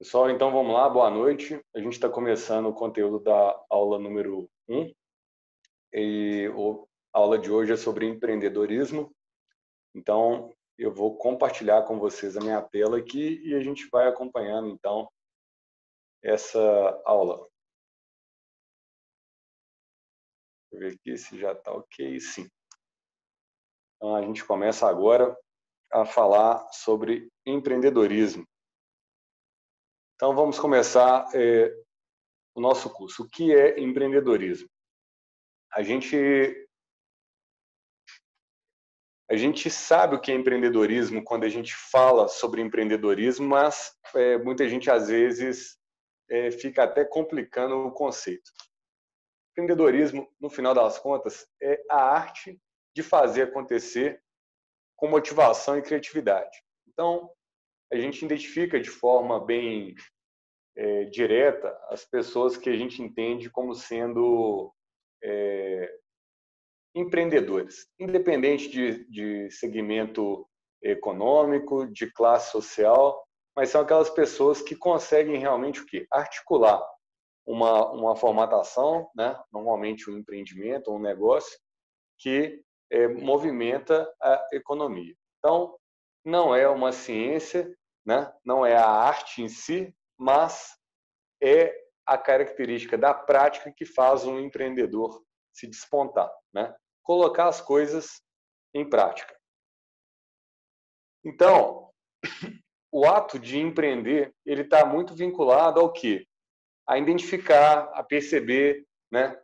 Pessoal, então vamos lá, boa noite. A gente está começando o conteúdo da aula número 1 e a aula de hoje é sobre empreendedorismo. Então, eu vou compartilhar com vocês a minha tela aqui e a gente vai acompanhando, então, essa aula. Deixa eu ver aqui se já está ok. Sim. Então, a gente começa agora a falar sobre empreendedorismo. Então, vamos começar o nosso curso. O que é empreendedorismo? A gente sabe o que é empreendedorismo quando a gente fala sobre empreendedorismo, mas muita gente, às vezes, fica até complicando o conceito. Empreendedorismo, no final das contas, é a arte de fazer acontecer com motivação e criatividade. Então, a gente identifica de forma bem direta as pessoas que a gente entende como sendo empreendedores, independente de segmento econômico, de classe social, mas são aquelas pessoas que conseguem realmente o quê? Articular uma formatação, né? Normalmente um empreendimento, um negócio, que movimenta a economia. Então, não é uma ciência, né? Não é a arte em si, mas é a característica da prática que faz um empreendedor se despontar, né? Colocar as coisas em prática. Então, o ato de empreender, ele está muito vinculado ao quê? A identificar, a perceber, né?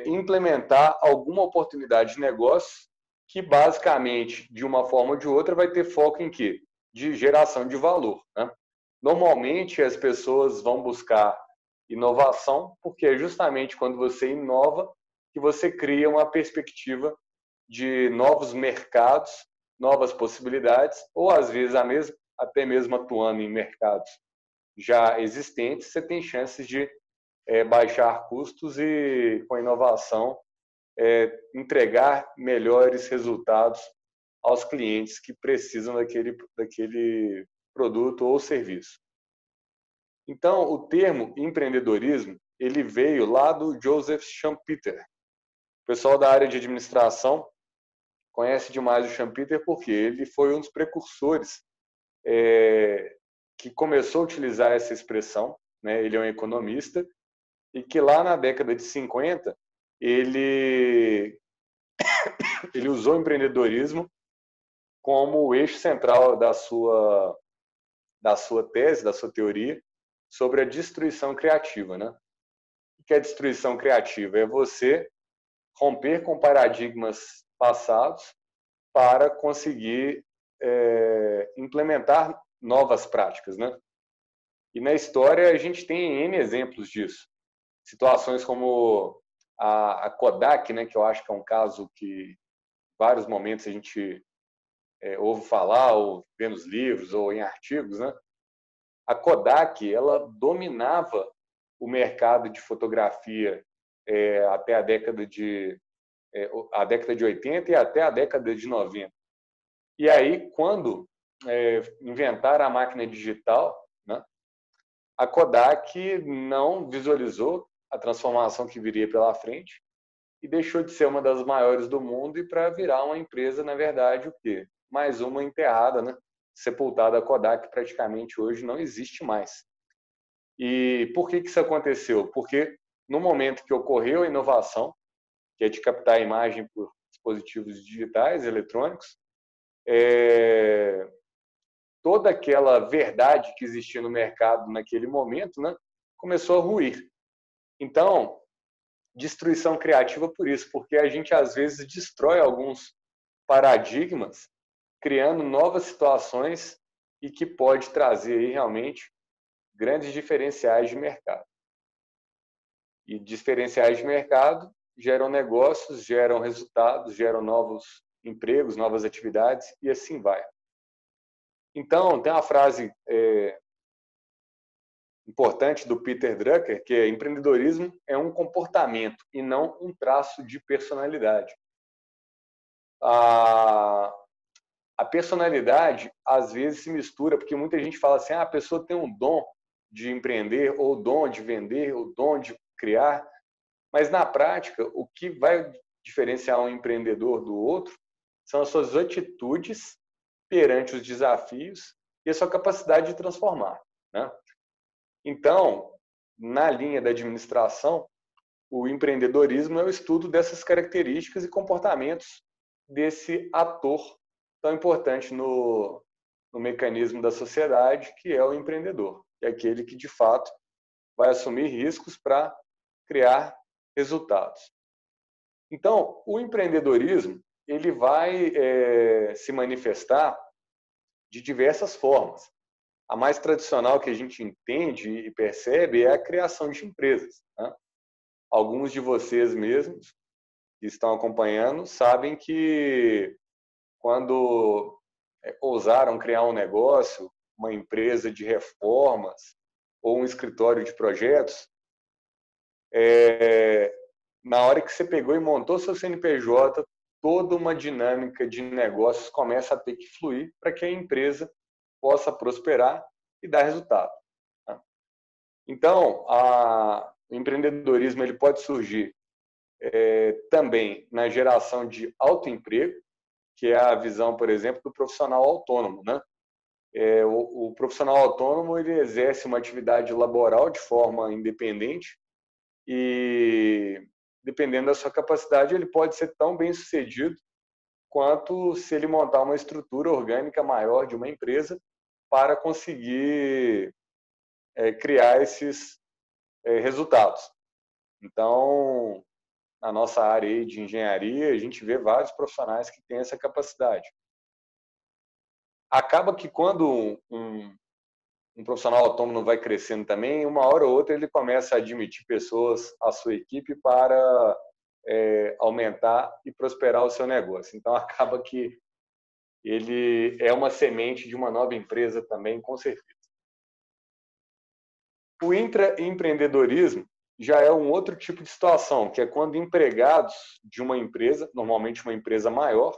Implementar alguma oportunidade de negócio que, basicamente, de uma forma ou de outra, vai ter foco em quê? De geração de valor, né? Normalmente, as pessoas vão buscar inovação, porque é justamente quando você inova que você cria uma perspectiva de novos mercados, novas possibilidades, ou às vezes até mesmo atuando em mercados já existentes, você tem chances de baixar custos e, com a inovação, entregar melhores resultados aos clientes que precisam daquele produto ou serviço. Então, o termo empreendedorismo, ele veio lá do Joseph Schumpeter. O pessoal da área de administração conhece demais o Schumpeter porque ele foi um dos precursores que começou a utilizar essa expressão, né? Ele é um economista, e que lá na década de 50 ele usou o empreendedorismo como o eixo central da sua tese, da sua teoria, sobre a destruição criativa, né? O que é destruição criativa? É você romper com paradigmas passados para conseguir implementar novas práticas, né? E na história a gente tem N exemplos disso. Situações como a Kodak, né, que eu acho que é um caso que em vários momentos a gente ouve falar, ou vê nos livros, ou em artigos, né? A Kodak, ela dominava o mercado de fotografia até a década de 80 e até a década de 90. E aí, quando inventaram a máquina digital, né, a Kodak não visualizou a transformação que viria pela frente e deixou de ser uma das maiores do mundo e para virar uma empresa, na verdade, o quê? Mais uma enterrada, né? Sepultada. A Kodak praticamente hoje não existe mais. E por que isso aconteceu? Porque no momento que ocorreu a inovação, que é de captar a imagem por dispositivos digitais, eletrônicos, toda aquela verdade que existia no mercado naquele momento, né, começou a ruir. Então, destruição criativa por isso, porque a gente às vezes destrói alguns paradigmas, criando novas situações e que pode trazer aí realmente grandes diferenciais de mercado. E diferenciais de mercado geram negócios, geram resultados, geram novos empregos, novas atividades e assim vai. Então, tem uma frase importante do Peter Drucker, que é: empreendedorismo é um comportamento e não um traço de personalidade. A personalidade, às vezes, se mistura, porque muita gente fala assim, a pessoa tem um dom de empreender, ou o dom de vender, o dom de criar, mas na prática, o que vai diferenciar um empreendedor do outro são as suas atitudes perante os desafios e a sua capacidade de transformar, né? Então, na linha da administração, o empreendedorismo é o estudo dessas características e comportamentos desse ator tão importante no mecanismo da sociedade, que é o empreendedor, que é aquele que, de fato, vai assumir riscos para criar resultados. Então, o empreendedorismo ele vai se manifestar de diversas formas. A mais tradicional que a gente entende e percebe é a criação de empresas, né? Alguns de vocês mesmos que estão acompanhando sabem que quando ousaram criar um negócio, uma empresa de reformas ou um escritório de projetos, na hora que você pegou e montou seu CNPJ, toda uma dinâmica de negócios começa a ter que fluir para que a empresa possa prosperar e dar resultado, tá? Então, o empreendedorismo ele pode surgir também na geração de autoemprego, que é a visão, por exemplo, do profissional autônomo, né? O profissional autônomo ele exerce uma atividade laboral de forma independente e, dependendo da sua capacidade, ele pode ser tão bem sucedido quanto se ele montar uma estrutura orgânica maior de uma empresa para conseguir criar esses resultados. Então, na nossa área aí de engenharia, a gente vê vários profissionais que têm essa capacidade. Acaba que quando um profissional autônomo vai crescendo também, uma hora ou outra ele começa a admitir pessoas à sua equipe para aumentar e prosperar o seu negócio. Então, acaba que ele é uma semente de uma nova empresa também, com certeza. O intraempreendedorismo já é um outro tipo de situação, que é quando empregados de uma empresa, normalmente uma empresa maior,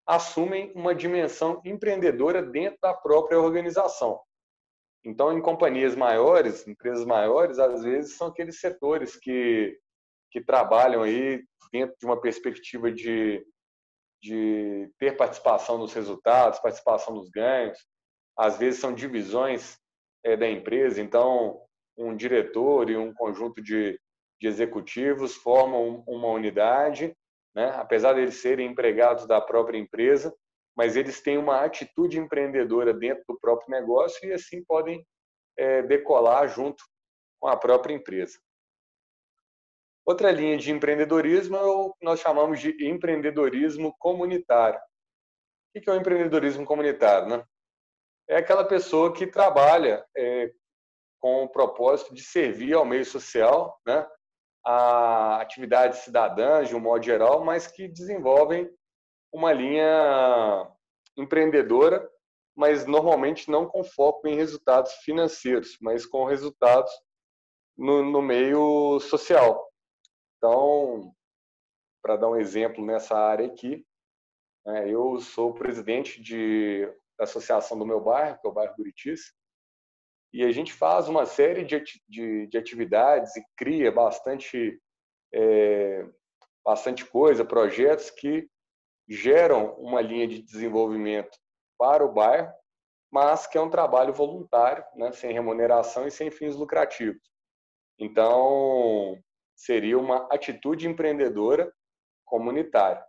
assumem uma dimensão empreendedora dentro da própria organização. Então, em companhias maiores, empresas maiores, às vezes são aqueles setores que trabalham aí dentro de uma perspectiva de ter participação nos resultados, participação nos ganhos. Às vezes são divisões da empresa, então um diretor e um conjunto de executivos formam uma unidade, né? Apesar de eles serem empregados da própria empresa, mas eles têm uma atitude empreendedora dentro do próprio negócio e assim podem decolar junto com a própria empresa. Outra linha de empreendedorismo é o que nós chamamos de empreendedorismo comunitário. O que é o empreendedorismo comunitário, né? É aquela pessoa que trabalha com o propósito de servir ao meio social, né? A atividades cidadãs, de um modo geral, mas que desenvolvem uma linha empreendedora, mas normalmente não com foco em resultados financeiros, mas com resultados no meio social. Então, para dar um exemplo nessa área aqui, eu sou presidente da associação do meu bairro, que é o bairro Buritis, e a gente faz uma série de atividades e cria bastante coisa, projetos que geram uma linha de desenvolvimento para o bairro, mas que é um trabalho voluntário, né, sem remuneração e sem fins lucrativos. Então, seria uma atitude empreendedora comunitária.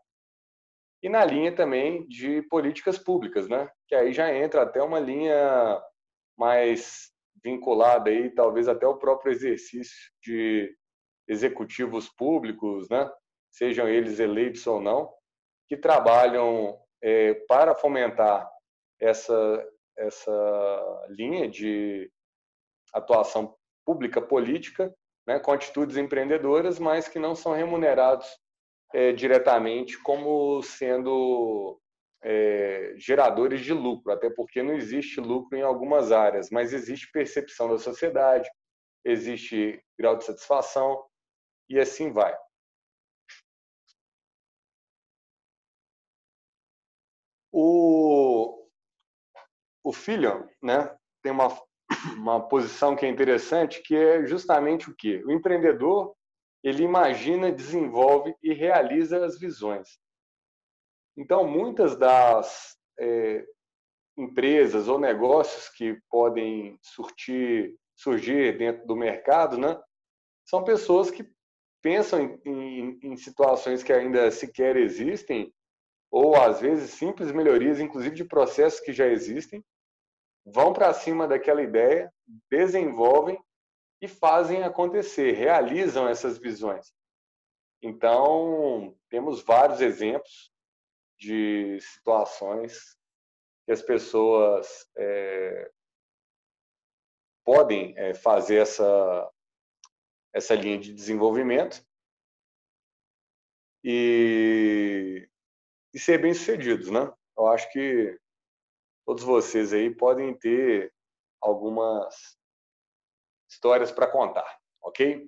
E na linha também de políticas públicas, né, que aí já entra até uma linha mais vinculada aí, talvez até o próprio exercício de executivos públicos, né, sejam eles eleitos ou não, que trabalham para fomentar essa linha de atuação pública política, né, com atitudes empreendedoras, mas que não são remunerados diretamente como sendo geradores de lucro, até porque não existe lucro em algumas áreas, mas existe percepção da sociedade, existe grau de satisfação e assim vai. O filho, né, tem uma posição que é interessante, que é justamente o quê? O empreendedor, ele imagina, desenvolve e realiza as visões. Então, muitas das empresas ou negócios que podem surgir dentro do mercado, né, são pessoas que pensam em situações que ainda sequer existem, ou às vezes simples melhorias, inclusive de processos que já existem, vão para cima daquela ideia, desenvolvem e fazem acontecer, realizam essas visões. Então, temos vários exemplos de situações que as pessoas podem fazer essa linha de desenvolvimento e ser bem-sucedidos, né? Eu acho que todos vocês aí podem ter algumas histórias para contar, ok?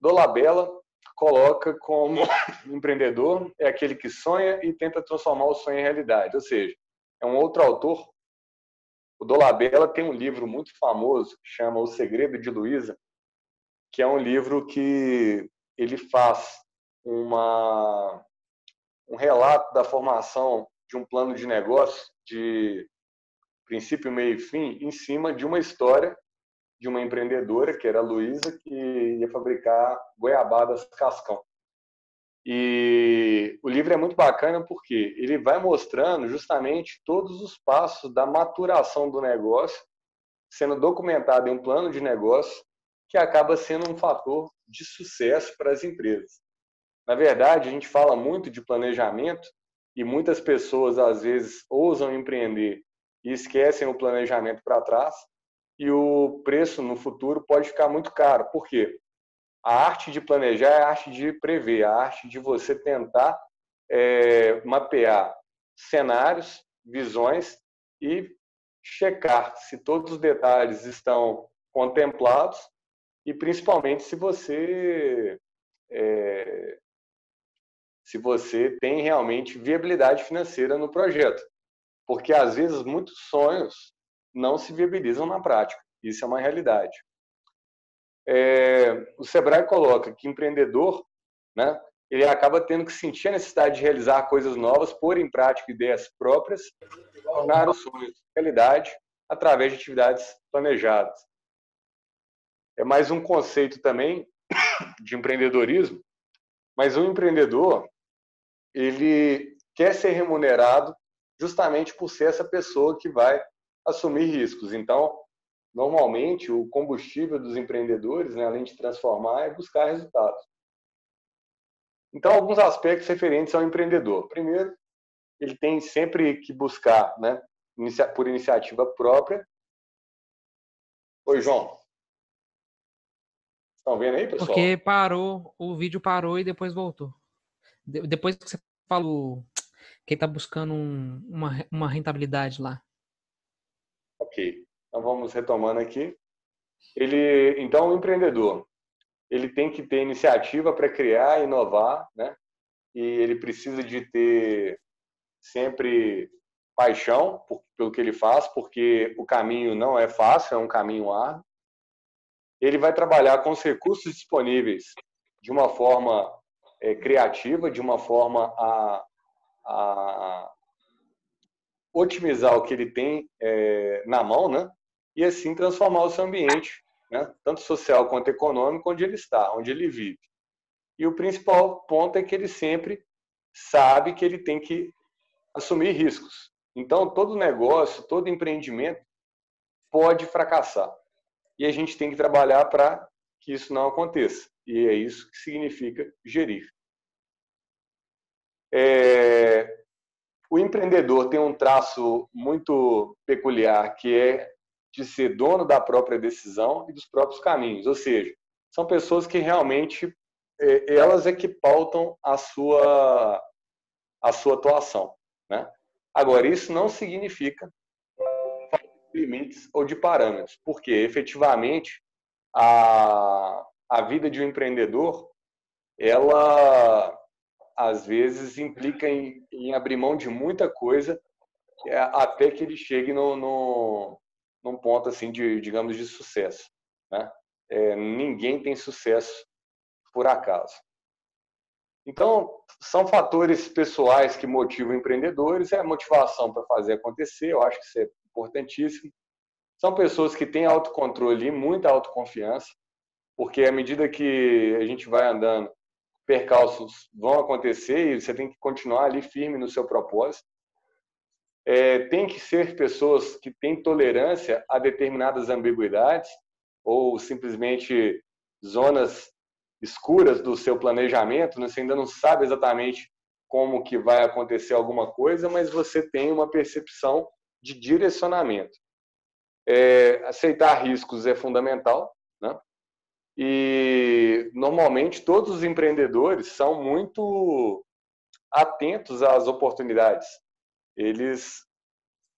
Dolabella coloca como empreendedor é aquele que sonha e tenta transformar o sonho em realidade, ou seja, é um outro autor. O Dolabella tem um livro muito famoso que chama O Segredo de Luísa, que é um livro que ele faz um relato da formação de um plano de negócio de princípio, meio e fim em cima de uma história de uma empreendedora, que era a Luísa, que ia fabricar goiabadas cascão. E o livro é muito bacana porque ele vai mostrando justamente todos os passos da maturação do negócio, sendo documentado em um plano de negócio, que acaba sendo um fator de sucesso para as empresas. Na verdade, a gente fala muito de planejamento e muitas pessoas, às vezes, ousam empreender e esquecem o planejamento para trás, e o preço no futuro pode ficar muito caro. Por quê? A arte de planejar é a arte de prever, a arte de você tentar mapear cenários, visões e checar se todos os detalhes estão contemplados e, principalmente, se você tem realmente viabilidade financeira no projeto. Porque, às vezes, muitos sonhos não se viabilizam na prática. Isso é uma realidade. O Sebrae coloca que empreendedor, né, ele acaba tendo que sentir a necessidade de realizar coisas novas, pôr em prática ideias próprias, tornar os sonhos realidade através de atividades planejadas. É mais um conceito também de empreendedorismo, mas o empreendedor, ele quer ser remunerado justamente por ser essa pessoa que vai assumir riscos. Então, normalmente, o combustível dos empreendedores, né, além de transformar, é buscar resultados. Então, alguns aspectos referentes ao empreendedor. Primeiro, ele tem sempre que buscar, né, por iniciativa própria. Oi, João. Estão vendo aí, pessoal? Porque parou, o vídeo parou e depois voltou. Depois que você falou que ele tá buscando uma rentabilidade lá. Ok. Então, vamos retomando aqui. Então, o empreendedor, ele tem que ter iniciativa para criar, inovar, né? E ele precisa de ter sempre paixão pelo que ele faz, porque o caminho não é fácil, é um caminho árduo. Ele vai trabalhar com os recursos disponíveis de uma forma criativa, de uma forma a otimizar o que ele tem na mão, né? E assim transformar o seu ambiente, né? Tanto social quanto econômico, onde ele está, onde ele vive. E o principal ponto é que ele sempre sabe que ele tem que assumir riscos. Então, todo negócio, todo empreendimento pode fracassar. E a gente tem que trabalhar para que isso não aconteça. E é isso que significa gerir. O empreendedor tem um traço muito peculiar, que é de ser dono da própria decisão e dos próprios caminhos. Ou seja, são pessoas que realmente elas é que pautam a sua atuação, né? Agora, isso não significa limites ou de parâmetros, porque efetivamente a vida de um empreendedor, ela às vezes implica em abrir mão de muita coisa até que ele chegue num ponto assim digamos, de sucesso, né? Ninguém tem sucesso por acaso. Então, são fatores pessoais que motivam empreendedores, é a motivação para fazer acontecer, eu acho que isso é importantíssimo. São pessoas que têm autocontrole e muita autoconfiança, porque à medida que a gente vai andando, percalços vão acontecer e você tem que continuar ali firme no seu propósito. Tem que ser pessoas que têm tolerância a determinadas ambiguidades ou simplesmente zonas escuras do seu planejamento, né? Você ainda não sabe exatamente como que vai acontecer alguma coisa, mas você tem uma percepção de direcionamento. Aceitar riscos é fundamental, né? E normalmente todos os empreendedores são muito atentos às oportunidades. Eles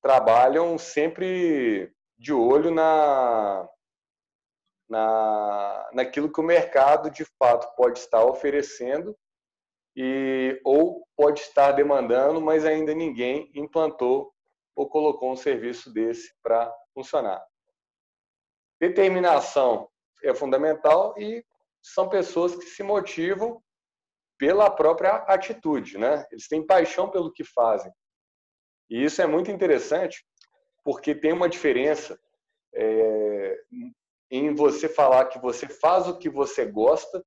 trabalham sempre de olho naquilo que o mercado de fato pode estar oferecendo ou pode estar demandando, mas ainda ninguém implantou ou colocou um serviço desse para funcionar. Determinação é fundamental e são pessoas que se motivam pela própria atitude, né? Eles têm paixão pelo que fazem. E isso é muito interessante, porque tem uma diferença em você falar que você faz o que você gosta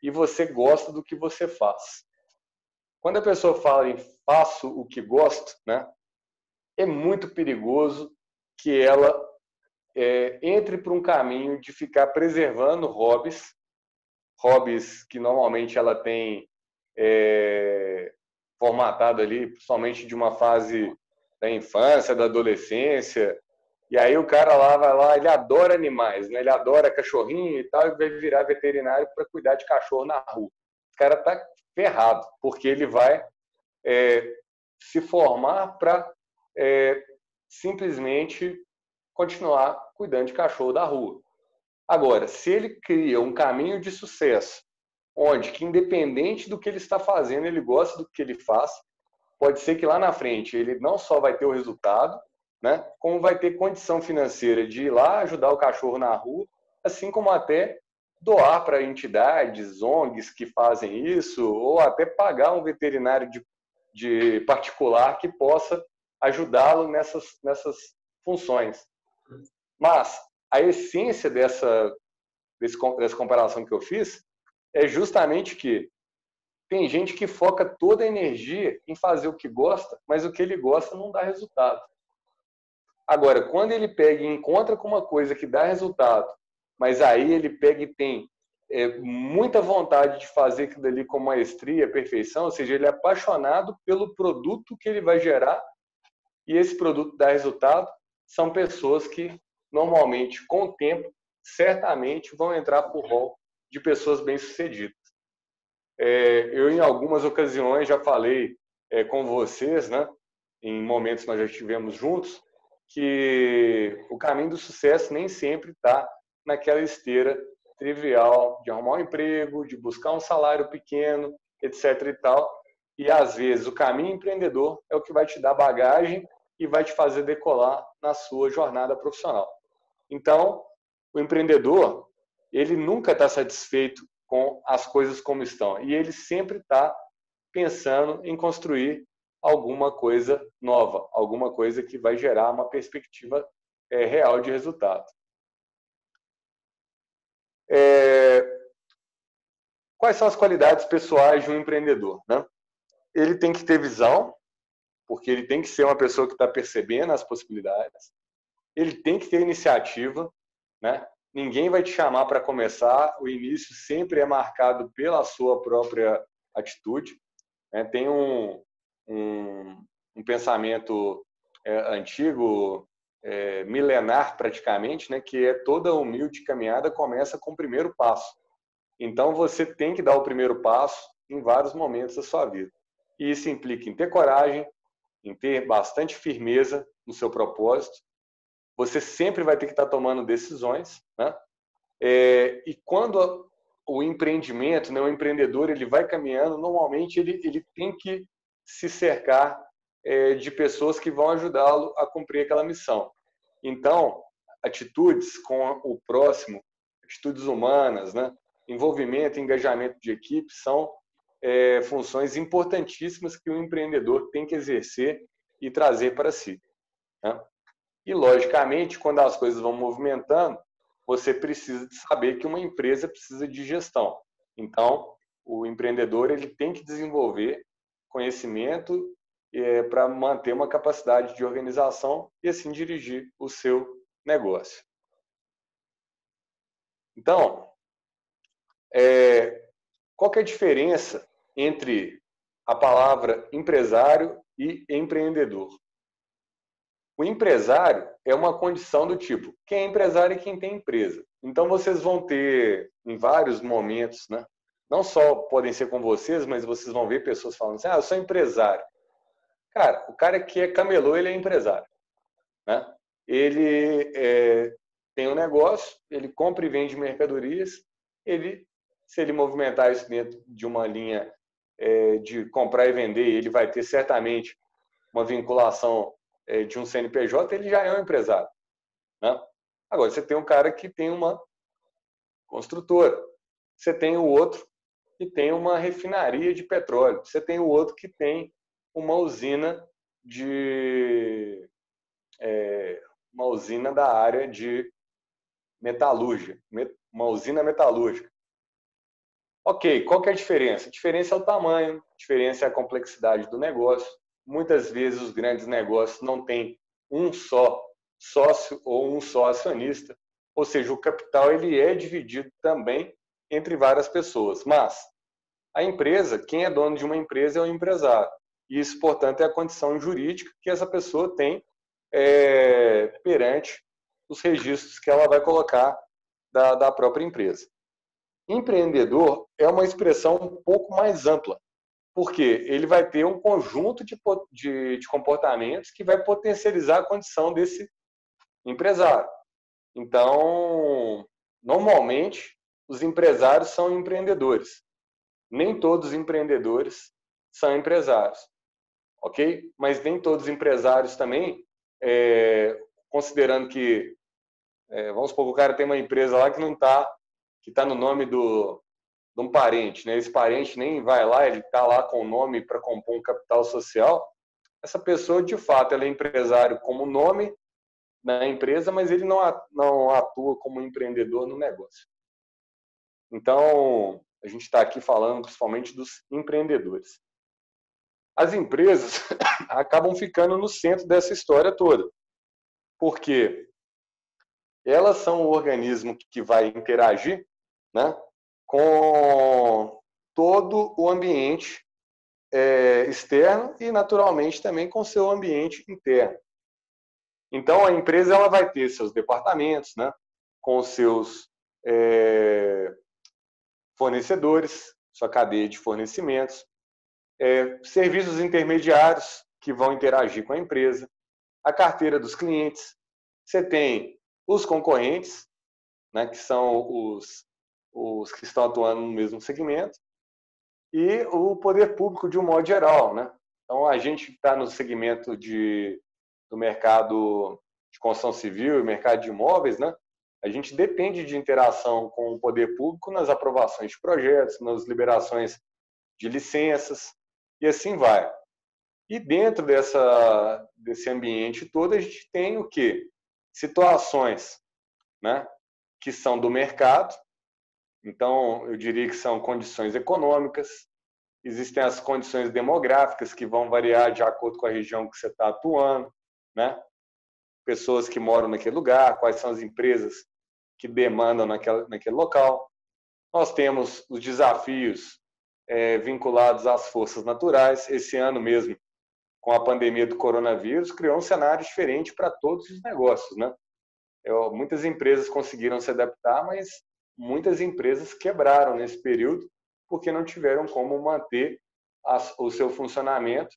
e você gosta do que você faz. Quando a pessoa fala em faço o que gosto, né, é muito perigoso que ela entre por um caminho de ficar preservando hobbies que normalmente ela tem formatado ali, principalmente de uma fase da infância, da adolescência, e aí o cara lá vai lá, ele adora animais, né? Ele adora cachorrinho e tal, e vai virar veterinário para cuidar de cachorro na rua. O cara tá ferrado, porque ele vai se formar para simplesmente continuar cuidando de cachorro da rua. Agora, se ele cria um caminho de sucesso, onde que independente do que ele está fazendo, ele gosta do que ele faz, pode ser que lá na frente ele não só vai ter o resultado, né, como vai ter condição financeira de ir lá ajudar o cachorro na rua, assim como até doar para entidades, ONGs que fazem isso, ou até pagar um veterinário de particular que possa ajudá-lo nessas funções. Mas a essência dessa comparação que eu fiz é justamente que tem gente que foca toda a energia em fazer o que gosta, mas o que ele gosta não dá resultado. Agora, quando ele pega e encontra com uma coisa que dá resultado, mas aí ele pega e tem muita vontade de fazer aquilo dali com maestria, perfeição, ou seja, ele é apaixonado pelo produto que ele vai gerar e esse produto dá resultado, são pessoas que normalmente, com o tempo, certamente vão entrar para o rol de pessoas bem-sucedidas. Eu, em algumas ocasiões, já falei com vocês, né, em momentos que nós já estivemos juntos, que o caminho do sucesso nem sempre está naquela esteira trivial de arrumar um emprego, de buscar um salário pequeno, etc. e tal. E, às vezes, o caminho empreendedor é o que vai te dar bagagem e vai te fazer decolar na sua jornada profissional. Então, o empreendedor, ele nunca está satisfeito com as coisas como estão. E ele sempre está pensando em construir alguma coisa nova, alguma coisa que vai gerar uma perspectiva real de resultado. Quais são as qualidades pessoais de um empreendedor, né? Ele tem que ter visão, porque ele tem que ser uma pessoa que está percebendo as possibilidades. Ele tem que ter iniciativa, né? Ninguém vai te chamar para começar, o início sempre é marcado pela sua própria atitude. Tem um pensamento antigo, milenar praticamente, né, que é toda humilde caminhada começa com o primeiro passo. Então você tem que dar o primeiro passo em vários momentos da sua vida. E isso implica em ter coragem, em ter bastante firmeza no seu propósito. Você sempre vai ter que estar tomando decisões, né? E quando o empreendimento, né, o empreendedor, ele vai caminhando, normalmente ele tem que se cercar de pessoas que vão ajudá-lo a cumprir aquela missão. Então, atitudes com o próximo, atitudes humanas, né? Envolvimento e engajamento de equipe são funções importantíssimas que o empreendedor tem que exercer e trazer para si, né? E, logicamente, quando as coisas vão movimentando, você precisa de saber que uma empresa precisa de gestão. Então, o empreendedor ele tem que desenvolver conhecimento para manter uma capacidade de organização e, assim, dirigir o seu negócio. Então, qual que é a diferença entre a palavra empresário e empreendedor? O empresário é uma condição do tipo, quem é empresário é quem tem empresa. Então, vocês vão ter, em vários momentos, né? Não só podem ser com vocês, mas vocês vão ver pessoas falando assim, eu sou empresário. Cara, o cara que é camelô, ele é empresário, né? Ele tem um negócio, ele compra e vende mercadorias, se ele movimentar isso dentro de uma linha de comprar e vender, ele vai ter certamente uma vinculação de um CNPJ, ele já é um empresário, né? Agora, você tem um cara que tem uma construtora, você tem o outro que tem uma refinaria de petróleo, você tem o outro que tem uma usina da área de metalúrgia, uma usina metalúrgica. Ok, qual que é a diferença? A diferença é o tamanho, a diferença é a complexidade do negócio. Muitas vezes os grandes negócios não têm um só sócio ou um só acionista, ou seja, o capital ele é dividido também entre várias pessoas. Mas a empresa, quem é dono de uma empresa é o empresário. E isso, portanto, é a condição jurídica que essa pessoa tem perante os registros que ela vai colocar da própria empresa. Empreendedor é uma expressão um pouco mais ampla, porque ele vai ter um conjunto de comportamentos que vai potencializar a condição desse empresário. Então, normalmente, os empresários são empreendedores. Nem todos os empreendedores são empresários, ok? Mas nem todos os empresários também, considerando que, vamos supor que o cara tem uma empresa lá que está no nome de um parente, né? Esse parente nem vai lá, ele está lá com o nome para compor um capital social. Essa pessoa, de fato, ela é empresário como nome na empresa, mas ele não atua como empreendedor no negócio. Então, a gente está aqui falando principalmente dos empreendedores. As empresas acabam ficando no centro dessa história toda, porque elas são o organismo que vai interagir, né, com todo o ambiente externo e, naturalmente, também com o seu ambiente interno. Então, a empresa ela vai ter seus departamentos, né, com os seus fornecedores, sua cadeia de fornecimentos, serviços intermediários que vão interagir com a empresa, a carteira dos clientes, você tem os concorrentes, né, que são os que estão atuando no mesmo segmento, e o poder público de um modo geral, né? Então, a gente está no segmento do mercado de construção civil e mercado de imóveis, né? A gente depende de interação com o poder público nas aprovações de projetos, nas liberações de licenças, e assim vai. E dentro desse ambiente todo, a gente tem o quê? Situações, né, que são do mercado. Então, eu diria que são condições econômicas, existem as condições demográficas que vão variar de acordo com a região que você está atuando, né? Pessoas que moram naquele lugar, quais são as empresas que demandam naquele local. Nós temos os desafios vinculados às forças naturais. Esse ano mesmo, com a pandemia do coronavírus, criou um cenário diferente para todos os negócios, né? Muitas empresas conseguiram se adaptar, mas muitas empresas quebraram nesse período porque não tiveram como manter o seu funcionamento,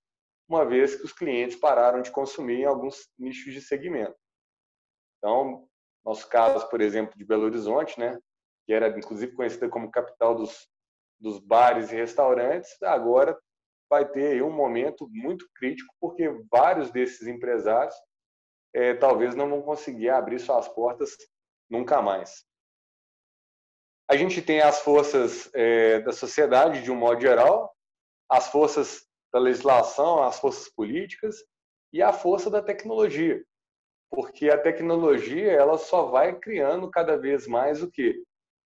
uma vez que os clientes pararam de consumir em alguns nichos de segmento. Então, nosso caso, por exemplo, de Belo Horizonte, né, que era inclusive conhecida como capital dos bares e restaurantes, agora vai ter aí um momento muito crítico, porque vários desses empresários talvez não vão conseguir abrir suas portas nunca mais. A gente tem as forças da sociedade, de um modo geral, as forças da legislação, as forças políticas e a força da tecnologia, porque a tecnologia ela só vai criando cada vez mais o quê?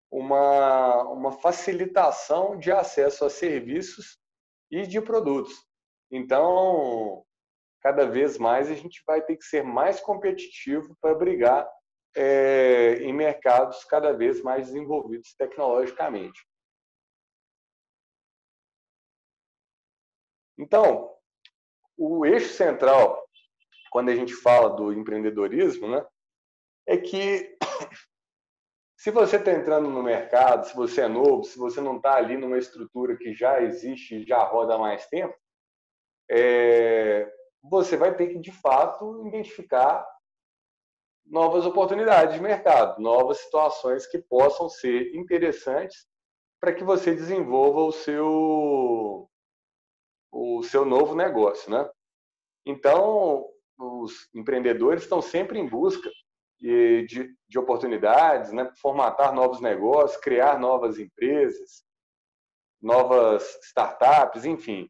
Uma facilitação de acesso a serviços e de produtos. Então, cada vez mais a gente vai ter que ser mais competitivo para brigar em mercados cada vez mais desenvolvidos tecnologicamente. Então, o eixo central, quando a gente fala do empreendedorismo, né, é que se você está entrando no mercado, se você é novo, se você não está ali numa estrutura que já existe, já roda há mais tempo, você vai ter que, de fato, identificar novas oportunidades de mercado, novas situações que possam ser interessantes para que você desenvolva o seu novo negócio, né? Então, os empreendedores estão sempre em busca de oportunidades, né? Formatar novos negócios, criar novas empresas, novas startups, enfim.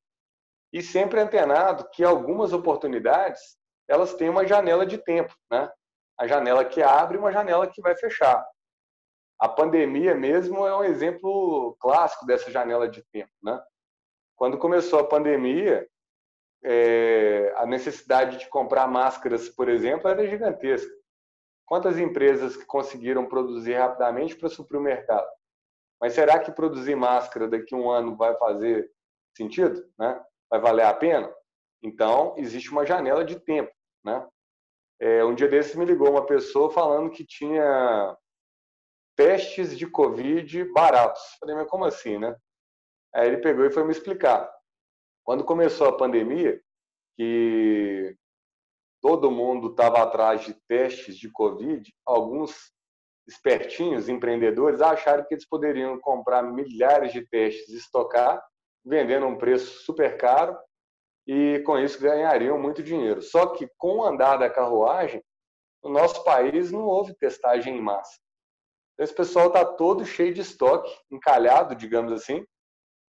E sempre antenado que algumas oportunidades elas têm uma janela de tempo, né? A janela que abre e uma janela que vai fechar. A pandemia mesmo é um exemplo clássico dessa janela de tempo, né? Quando começou a pandemia, a necessidade de comprar máscaras, por exemplo, era gigantesca. Quantas empresas que conseguiram produzir rapidamente para suprir o mercado? Mas será que produzir máscara daqui a um ano vai fazer sentido, né? Vai valer a pena? Então, existe uma janela de tempo, né? Um dia desses me ligou uma pessoa falando que tinha testes de Covid baratos. Falei, mas como assim, né? Aí ele pegou e foi me explicar. Quando começou a pandemia, que todo mundo estava atrás de testes de Covid, alguns espertinhos, empreendedores, acharam que eles poderiam comprar milhares de testes e estocar, vendendo a um preço super caro, e com isso ganhariam muito dinheiro. Só que com o andar da carruagem, no nosso país não houve testagem em massa. Esse pessoal está todo cheio de estoque, encalhado, digamos assim,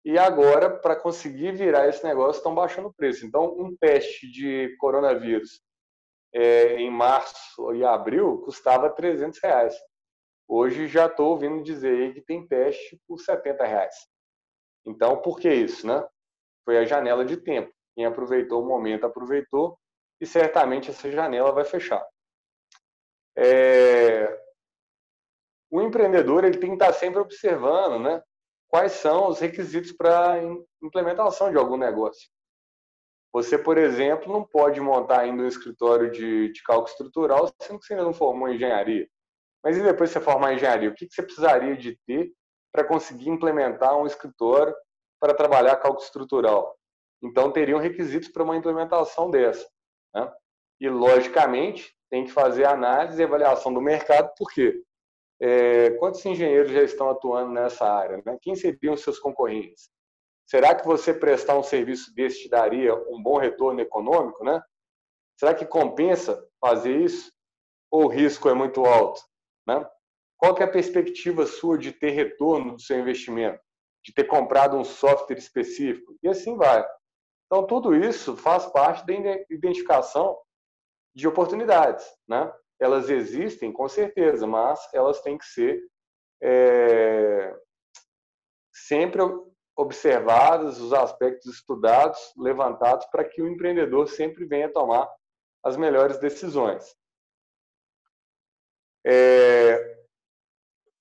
e agora, para conseguir virar esse negócio, estão baixando o preço. Então, um teste de coronavírus em março e abril custava R$ 300. Hoje já estou ouvindo dizer aí que tem teste por R$ 70. Então, por que isso, né? Foi a janela de tempo. Quem aproveitou o momento, aproveitou, e certamente essa janela vai fechar. O empreendedor ele tem que estar sempre observando, né, quais são os requisitos para implementação de algum negócio. Você, por exemplo, não pode montar ainda um escritório de cálculo estrutural sendo que você ainda não formou em engenharia. Mas e depois que você formar em engenharia, o que você precisaria de ter para conseguir implementar um escritório para trabalhar cálculo estrutural? Então, teriam requisitos para uma implementação dessa, né? E, logicamente, tem que fazer análise e avaliação do mercado, por quê? Quantos engenheiros já estão atuando nessa área, né? Quem seriam os seus concorrentes? Será que você prestar um serviço desse te daria um bom retorno econômico, né? Será que compensa fazer isso? Ou o risco é muito alto, né? Qual que é a perspectiva sua de ter retorno do seu investimento? De ter comprado um software específico? E assim vai. Então, tudo isso faz parte da identificação de oportunidades, né? Elas existem, com certeza, mas elas têm que ser sempre observadas, os aspectos estudados, levantados, para que o empreendedor sempre venha tomar as melhores decisões.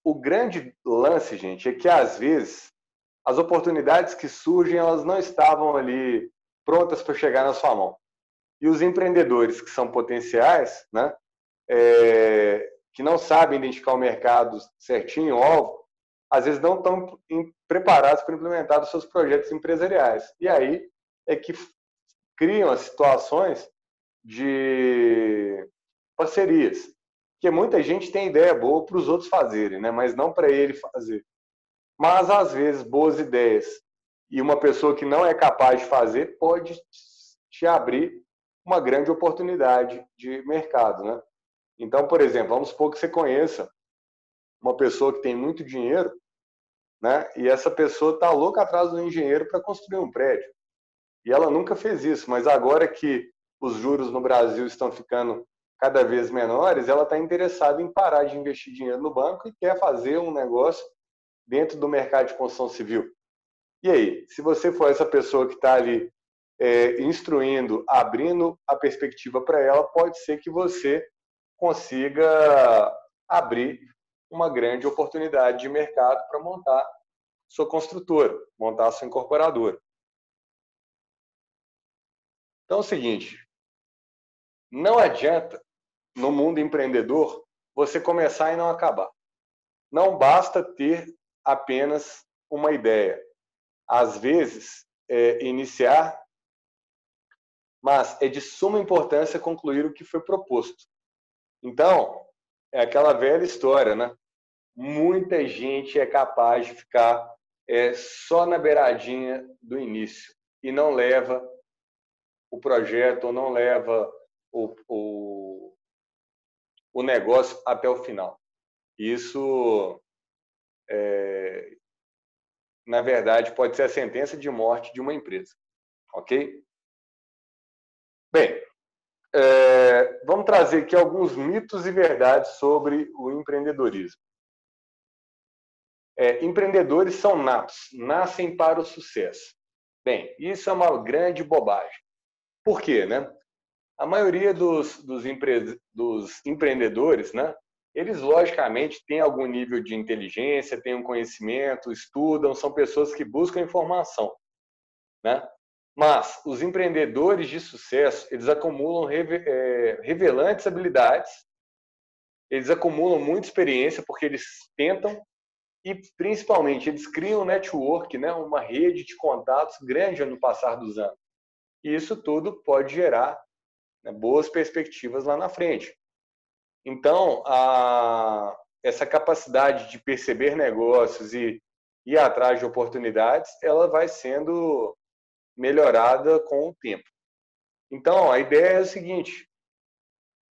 O grande lance, gente, é que às vezes as oportunidades que surgem, elas não estavam ali prontas para chegar na sua mão. E os empreendedores que são potenciais, né, que não sabem identificar o mercado certinho, alvo, às vezes não estão preparados para implementar os seus projetos empresariais. E aí é que criam as situações de parcerias. Porque muita gente tem ideia boa para os outros fazerem, né? Mas não para ele fazer. Mas, às vezes, boas ideias e uma pessoa que não é capaz de fazer pode te abrir uma grande oportunidade de mercado, né? Então, por exemplo, vamos supor que você conheça uma pessoa que tem muito dinheiro, né? E essa pessoa está louca atrás do engenheiro para construir um prédio. E ela nunca fez isso, mas agora que os juros no Brasil estão ficando cada vez menores, ela está interessada em parar de investir dinheiro no banco e quer fazer um negócio dentro do mercado de construção civil. E aí, se você for essa pessoa que está ali instruindo, abrindo a perspectiva para ela, pode ser que você consiga abrir uma grande oportunidade de mercado para montar sua construtora, montar sua incorporadora. Então é o seguinte, não adianta no mundo empreendedor você começar e não acabar. Não basta ter apenas uma ideia. Às vezes, iniciar, mas é de suma importância concluir o que foi proposto. Então, é aquela velha história, né? Muita gente é capaz de ficar só na beiradinha do início e não leva o projeto ou não leva o negócio até o final. Isso, na verdade, pode ser a sentença de morte de uma empresa. Ok? Bem, vamos trazer aqui alguns mitos e verdades sobre o empreendedorismo. Empreendedores são natos, nascem para o sucesso. Bem, isso é uma grande bobagem. Por quê, né? A maioria dos empreendedores, né? Eles, logicamente, têm algum nível de inteligência, têm um conhecimento, estudam, são pessoas que buscam informação, né? Mas os empreendedores de sucesso, eles acumulam revelantes habilidades, eles acumulam muita experiência porque eles tentam e, principalmente, eles criam um network, né? Uma rede de contatos grande no passar dos anos. E isso tudo pode gerar, né, boas perspectivas lá na frente. Então, essa capacidade de perceber negócios e ir atrás de oportunidades, ela vai sendo melhorada com o tempo. Então, a ideia é o seguinte,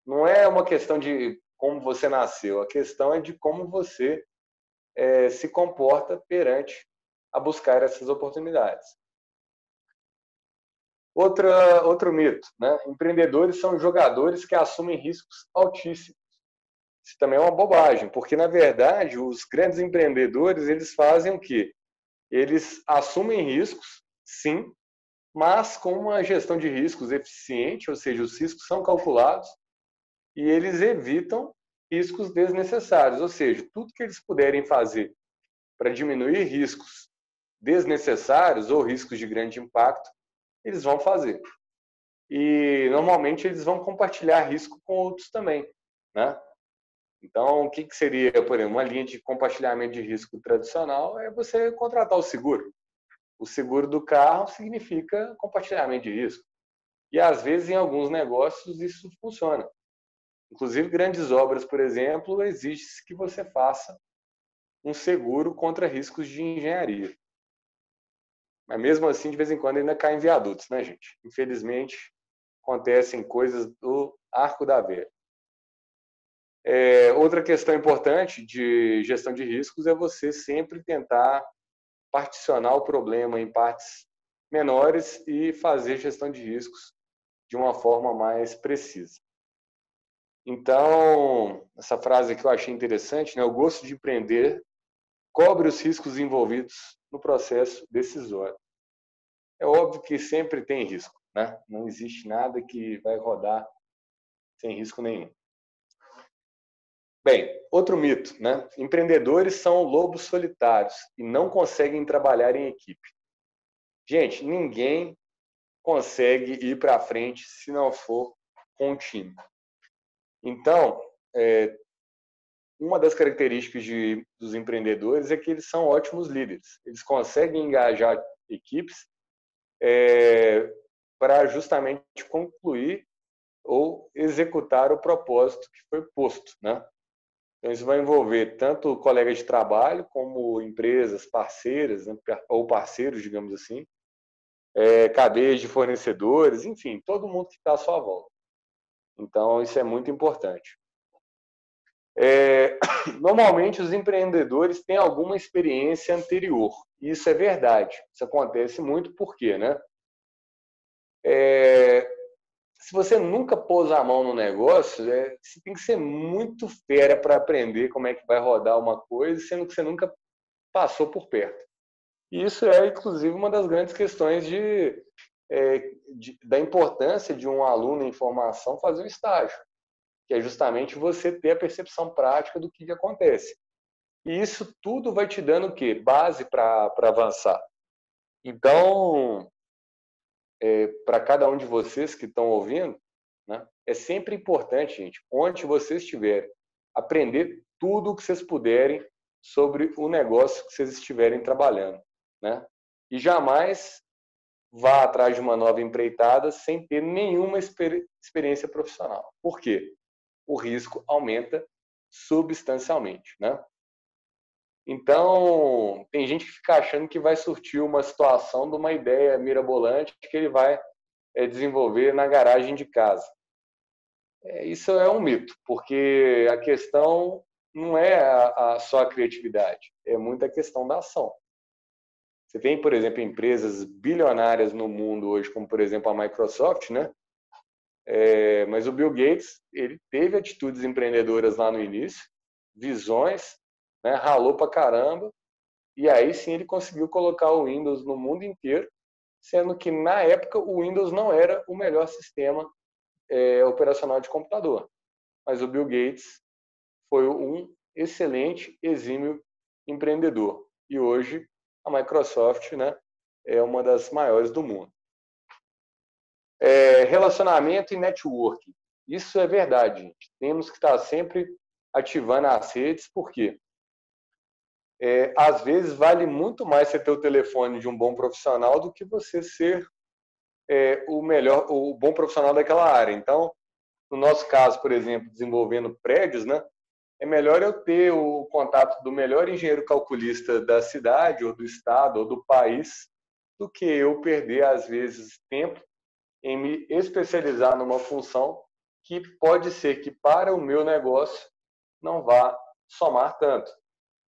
não é uma questão de como você nasceu, a questão é de como você se comporta perante a buscar essas oportunidades. Outro mito, né? Empreendedores são jogadores que assumem riscos altíssimos. Isso também é uma bobagem, porque, na verdade, os grandes empreendedores, eles fazem o quê? Eles assumem riscos, sim, mas com uma gestão de riscos eficiente, ou seja, os riscos são calculados e eles evitam riscos desnecessários, ou seja, tudo que eles puderem fazer para diminuir riscos desnecessários ou riscos de grande impacto, eles vão fazer. E, normalmente, eles vão compartilhar risco com outros também, né? Então, o que seria, por exemplo, uma linha de compartilhamento de risco tradicional é você contratar o seguro. O seguro do carro significa compartilhamento de risco. E, às vezes, em alguns negócios, isso funciona. Inclusive, grandes obras, por exemplo, exige que você faça um seguro contra riscos de engenharia. Mas, mesmo assim, de vez em quando, ainda caem viadutos, né, gente? Infelizmente, acontecem coisas do arco da velha. Outra questão importante de gestão de riscos é você sempre tentar particionar o problema em partes menores e fazer gestão de riscos de uma forma mais precisa. Então, essa frase que eu achei interessante, né? O gosto de empreender cobre os riscos envolvidos no processo decisório. É óbvio que sempre tem risco, né? Não existe nada que vai rodar sem risco nenhum. Bem, outro mito, né? Empreendedores são lobos solitários e não conseguem trabalhar em equipe. Gente, ninguém consegue ir para frente se não for com um time. Então, uma das características dos empreendedores é que eles são ótimos líderes. Eles conseguem engajar equipes para justamente concluir ou executar o propósito que foi posto, né? Então, isso vai envolver tanto colegas de trabalho como empresas parceiras, né, ou parceiros, digamos assim, cadeias de fornecedores, enfim, todo mundo que está à sua volta. Então, isso é muito importante. Normalmente, os empreendedores têm alguma experiência anterior. Isso é verdade. Isso acontece muito porque, né? Se você nunca pôs a mão no negócio, você tem que ser muito fera para aprender como é que vai rodar uma coisa, sendo que você nunca passou por perto. E isso é, inclusive, uma das grandes questões da importância de um aluno em formação fazer o estágio, que é justamente você ter a percepção prática do que acontece. E isso tudo vai te dando o quê? Base para avançar. Então, para cada um de vocês que estão ouvindo, né, é sempre importante, gente, onde vocês estiverem, aprender tudo o que vocês puderem sobre o negócio que vocês estiverem trabalhando, né? E jamais vá atrás de uma nova empreitada sem ter nenhuma experiência profissional. Por quê? O risco aumenta substancialmente, né? Então, tem gente que fica achando que vai surtir uma situação de uma ideia mirabolante que ele vai desenvolver na garagem de casa. Isso é um mito, porque a questão não é só a criatividade, é muita questão da ação. Você tem, por exemplo, empresas bilionárias no mundo hoje, como, por exemplo, a Microsoft, né? Mas o Bill Gates, ele teve atitudes empreendedoras lá no início, visões, né? Ralou pra caramba, e aí sim ele conseguiu colocar o Windows no mundo inteiro, sendo que, na época, o Windows não era o melhor sistema operacional de computador. Mas o Bill Gates foi um excelente, exímio empreendedor. E hoje a Microsoft, né, é uma das maiores do mundo. Relacionamento e networking. Isso é verdade, gente. Temos que estar sempre ativando as redes, porque às vezes vale muito mais você ter o telefone de um bom profissional do que você ser o bom profissional daquela área. Então, no nosso caso, por exemplo, desenvolvendo prédios, né, é melhor eu ter o contato do melhor engenheiro calculista da cidade, ou do estado, ou do país, do que eu perder, às vezes, tempo em me especializar numa função que pode ser que para o meu negócio não vá somar tanto.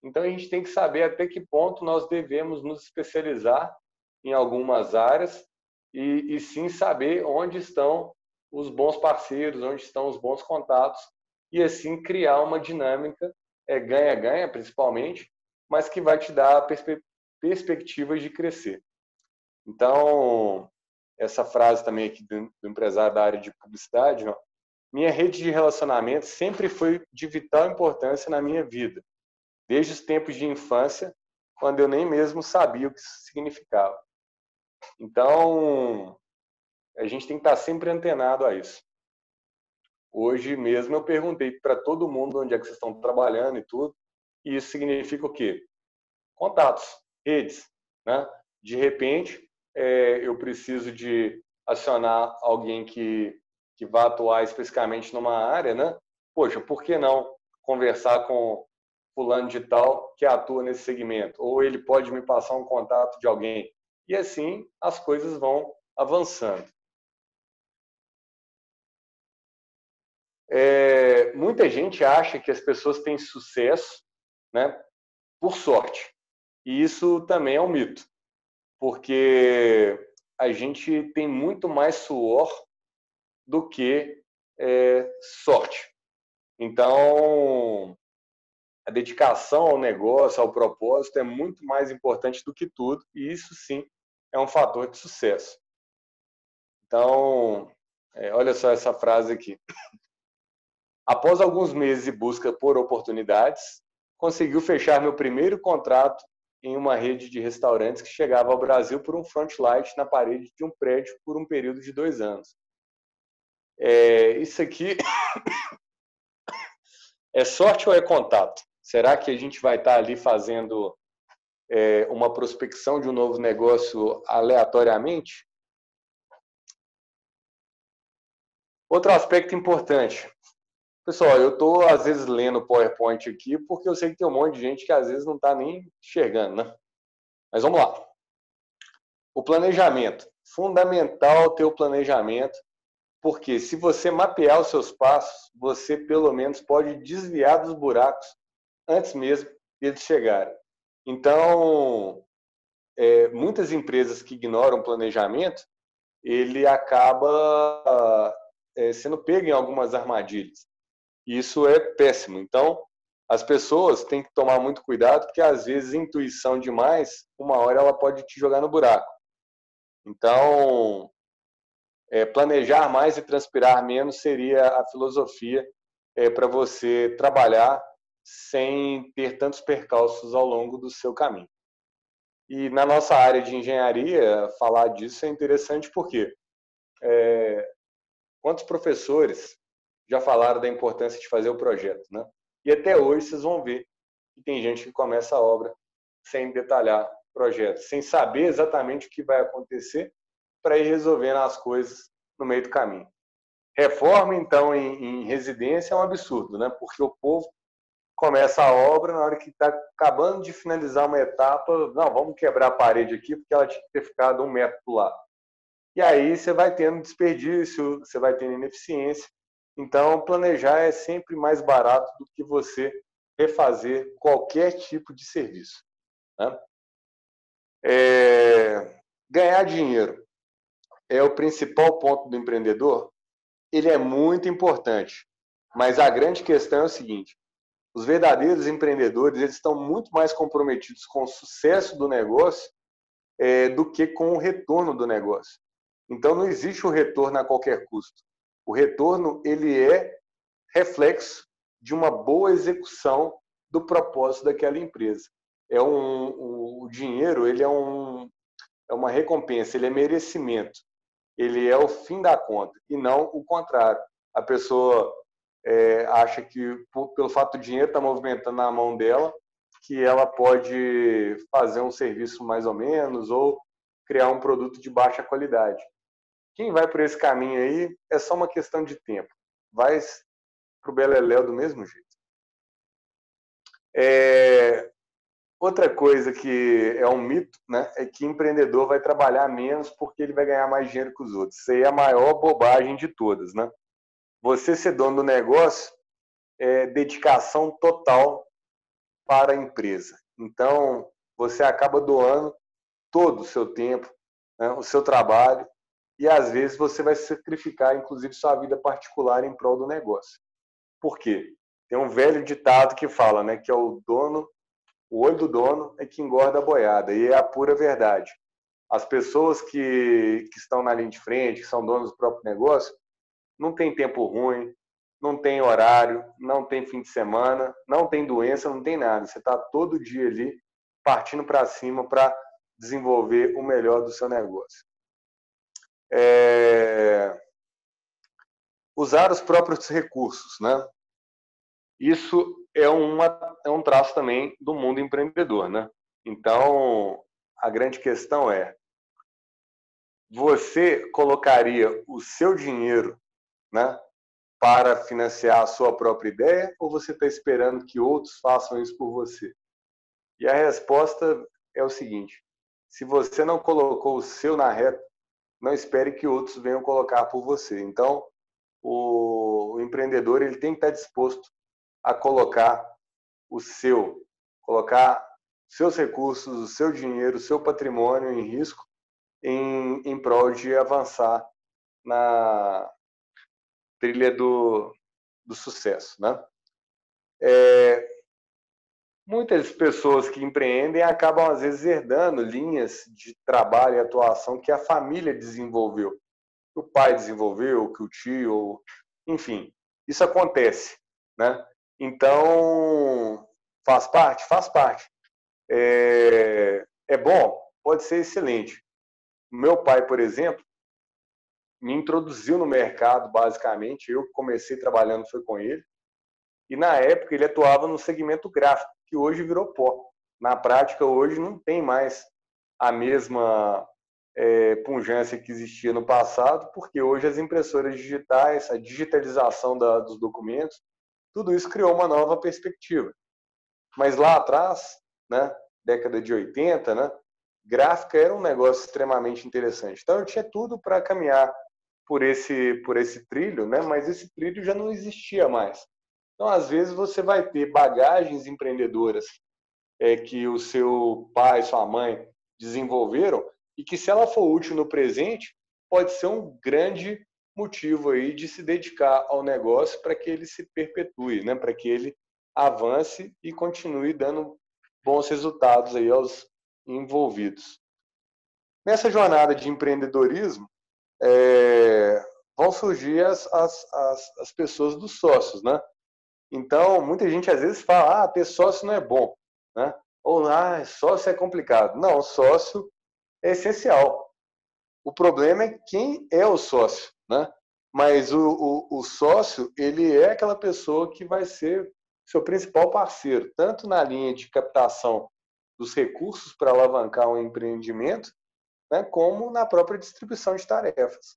Então, a gente tem que saber até que ponto nós devemos nos especializar em algumas áreas e sim saber onde estão os bons parceiros, onde estão os bons contatos, e assim criar uma dinâmica ganha-ganha, principalmente, mas que vai te dar perspectivas de crescer. Então, essa frase também aqui do empresário da área de publicidade, ó, minha rede de relacionamento sempre foi de vital importância na minha vida, desde os tempos de infância, quando eu nem mesmo sabia o que isso significava. Então, a gente tem que estar sempre antenado a isso. Hoje mesmo eu perguntei para todo mundo onde é que vocês estão trabalhando e tudo, e isso significa o quê? Contatos, redes, né? De repente, eu preciso de acionar alguém que vá atuar especificamente numa área, né? Poxa, por que não conversar com fulano de tal que atua nesse segmento? Ou ele pode me passar um contato de alguém. E assim as coisas vão avançando. Muita gente acha que as pessoas têm sucesso, né, por sorte. E isso também é um mito, porque a gente tem muito mais suor do que sorte. Então, a dedicação ao negócio, ao propósito, é muito mais importante do que tudo, e isso sim é um fator de sucesso. Então, olha só essa frase aqui. Após alguns meses de busca por oportunidades, conseguiu fechar meu primeiro contrato em uma rede de restaurantes que chegava ao Brasil por um frontlight na parede de um prédio por um período de 2 anos. Isso aqui é sorte ou é contato? Será que a gente vai estar ali fazendo uma prospecção de um novo negócio aleatoriamente? Outro aspecto importante. Pessoal, eu estou, às vezes, lendo o PowerPoint aqui porque eu sei que tem um monte de gente que, às vezes, não está nem enxergando, né? Mas vamos lá. O planejamento. fundamental ter o planejamento, porque se você mapear os seus passos, você pelo menos pode desviar dos buracos antes mesmo deles chegarem. Então, muitas empresas que ignoram o planejamento, ele acaba sendo pego em algumas armadilhas. Isso é péssimo. Então, as pessoas têm que tomar muito cuidado, porque às vezes intuição demais, uma hora ela pode te jogar no buraco. Então, planejar mais e transpirar menos seria a filosofia para você trabalhar sem ter tantos percalços ao longo do seu caminho. E na nossa área de engenharia, falar disso é interessante porque quantos professores já falaram da importância de fazer o projeto, né? E até hoje vocês vão ver que tem gente que começa a obra sem detalhar o projeto, sem saber exatamente o que vai acontecer para ir resolvendo as coisas no meio do caminho. Reforma, então, em residência é um absurdo, né? Porque o povo começa a obra, na hora que está acabando de finalizar uma etapa, não, vamos quebrar a parede aqui, porque ela tinha que ter ficado 1 metro do lado. E aí você vai tendo desperdício, você vai tendo ineficiência. Então, planejar é sempre mais barato do que você refazer qualquer tipo de serviço, né? Ganhar dinheiro é o principal ponto do empreendedor. Ele é muito importante, mas a grande questão é o seguinte: os verdadeiros empreendedores, eles estão muito mais comprometidos com o sucesso do negócio do que com o retorno do negócio. Então, não existe o retorno a qualquer custo. O retorno, ele é reflexo de uma boa execução do propósito daquela empresa. O dinheiro, ele é uma recompensa, ele é merecimento. Ele é o fim da conta, e não o contrário. A pessoa acha que, pelo fato do dinheiro estar movimentando na mão dela, que ela pode fazer um serviço mais ou menos ou criar um produto de baixa qualidade. Quem vai por esse caminho aí é só uma questão de tempo. Vai para o beleléu do mesmo jeito. Outra coisa que é um mito, né, é que empreendedor vai trabalhar menos porque ele vai ganhar mais dinheiro que os outros. Isso aí é a maior bobagem de todas, né? Você ser dono do negócio é dedicação total para a empresa. Então, você acaba doando todo o seu tempo, né, o seu trabalho, e às vezes você vai sacrificar, inclusive, sua vida particular em prol do negócio. Por quê? Tem um velho ditado que fala, né, que é o olho do dono é que engorda a boiada, e é a pura verdade. As pessoas que estão na linha de frente, que são donos do próprio negócio, não tem tempo ruim, não tem horário, não tem fim de semana, não tem doença, não tem nada. Você está todo dia ali partindo para cima para desenvolver o melhor do seu negócio. Usar os próprios recursos, né? Isso é um traço também do mundo empreendedor, né? Então, a grande questão é: você colocaria o seu dinheiro, né, para financiar a sua própria ideia, ou você está esperando que outros façam isso por você? E a resposta é o seguinte: se você não colocou o seu na reta, não espere que outros venham colocar por você. Então, o empreendedor ele tem que estar disposto a colocar seus recursos, o seu dinheiro, o seu patrimônio em risco em prol de avançar na trilha do sucesso, né? Muitas pessoas que empreendem acabam, às vezes, herdando linhas de trabalho e atuação que a família desenvolveu, que o pai desenvolveu, que o tio, enfim, isso acontece, né? Então, faz parte? Faz parte. É bom? Pode ser excelente. Meu pai, por exemplo, me introduziu no mercado, basicamente. Eu comecei trabalhando, foi com ele. E, na época, ele atuava no segmento gráfico, que hoje virou pó. Na prática, hoje, não tem mais a mesma pungência que existia no passado, porque hoje as impressoras digitais, a digitalização dos documentos, tudo isso criou uma nova perspectiva. Mas lá atrás, né, década de 80, né, gráfica era um negócio extremamente interessante. Então, eu tinha tudo para caminhar por esse trilho, né? Mas esse trilho já não existia mais. Então, às vezes, você vai ter bagagens empreendedoras que o seu pai, sua mãe desenvolveram e que, se ela for útil no presente, pode ser um grande motivo aí de se dedicar ao negócio para que ele se perpetue, né? Para que ele avance e continue dando bons resultados aí aos envolvidos. Nessa jornada de empreendedorismo, vão surgir as pessoas dos sócios, né? Então, muita gente às vezes fala, ter sócio não é bom, né? Ou, sócio é complicado. Não, sócio é essencial. O problema é quem é o sócio, né? Mas o sócio, ele é aquela pessoa que vai ser seu principal parceiro, tanto na linha de captação dos recursos para alavancar um empreendimento, né, como na própria distribuição de tarefas.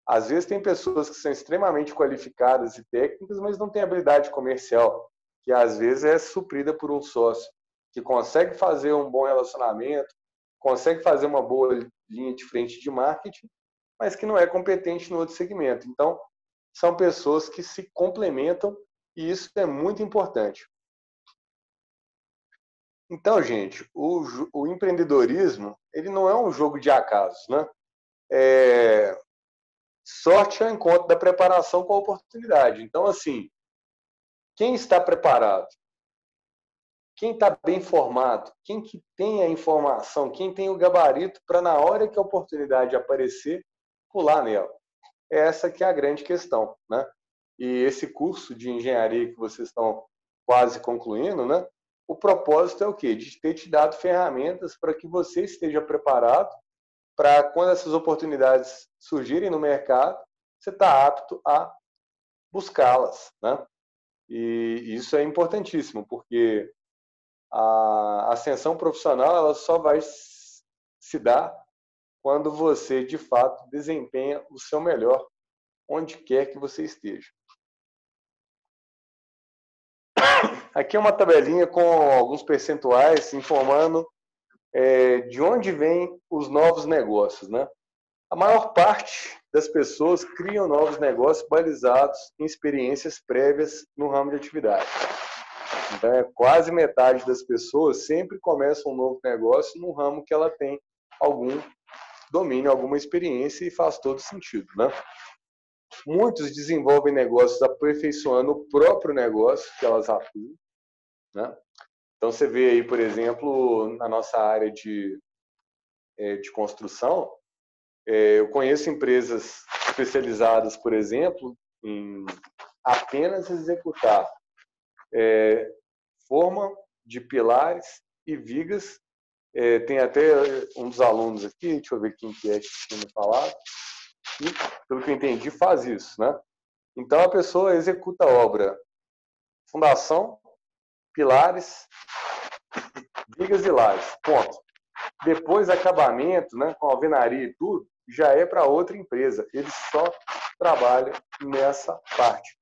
Às vezes tem pessoas que são extremamente qualificadas e técnicas, mas não têm habilidade comercial, que às vezes é suprida por um sócio, que consegue fazer um bom relacionamento, consegue fazer uma boa linha de frente de marketing, mas que não é competente no outro segmento. Então, são pessoas que se complementam e isso é muito importante. Então, gente, o empreendedorismo, ele não é um jogo de acasos, né? Sorte é o encontro da preparação com a oportunidade. Então, assim, quem está preparado, quem está bem formado, quem que tem a informação, quem tem o gabarito para, na hora que a oportunidade aparecer, pular nela. Essa que é a grande questão, né? E esse curso de engenharia que vocês estão quase concluindo, né? O propósito é o quê? De ter te dado ferramentas para que você esteja preparado para, quando essas oportunidades surgirem no mercado, você está apto a buscá-las, né? E isso é importantíssimo, porque a ascensão profissional ela só vai se dar quando você, de fato, desempenha o seu melhor onde quer que você esteja. Aqui é uma tabelinha com alguns percentuais informando de onde vêm os novos negócios, né? A maior parte das pessoas criam novos negócios balizados em experiências prévias no ramo de atividade. Então, quase metade das pessoas sempre começam um novo negócio no ramo que ela tem algum domínio, alguma experiência e faz todo sentido, né? Muitos desenvolvem negócios aperfeiçoando o próprio negócio que elas atuam, né? Então, você vê aí, por exemplo, na nossa área de construção, eu conheço empresas especializadas, por exemplo, em apenas executar forma de pilares e vigas. Tem até um dos alunos aqui, deixa eu ver quem que tinha me falado, e, pelo que eu entendi, faz isso, né? Então, a pessoa executa a obra, fundação, pilares, vigas e lajes, ponto. Depois, acabamento, né, com alvenaria e tudo, já é para outra empresa. Ele só trabalha nessa parte.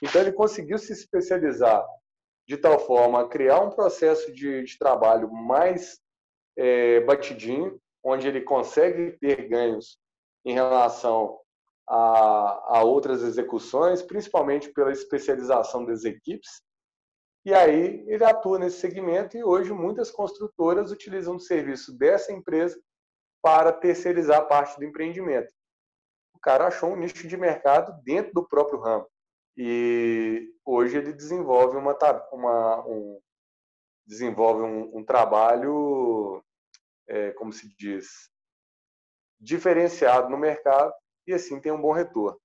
Então, ele conseguiu se especializar de tal forma a criar um processo de trabalho mais batidinho, onde ele consegue ter ganhos em relação a outras execuções, principalmente pela especialização das equipes. E aí ele atua nesse segmento e hoje muitas construtoras utilizam o serviço dessa empresa para terceirizar parte do empreendimento. O cara achou um nicho de mercado dentro do próprio ramo. E hoje ele desenvolve um trabalho, como se diz, diferenciado no mercado e assim tem um bom retorno.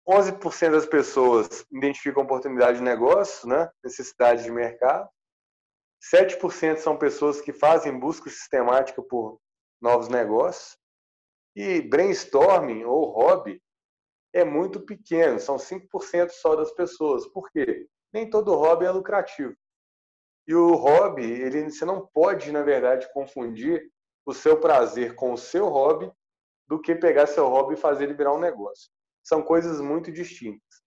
11% das pessoas identificam oportunidade de negócio, né? Necessidade de mercado. 7% são pessoas que fazem busca sistemática por novos negócios. E brainstorming ou hobby é muito pequeno, são 5% só das pessoas. Por quê? Nem todo hobby é lucrativo. E o hobby, você não pode, na verdade, confundir o seu prazer com o seu hobby do que pegar seu hobby e fazer ele virar um negócio. São coisas muito distintas.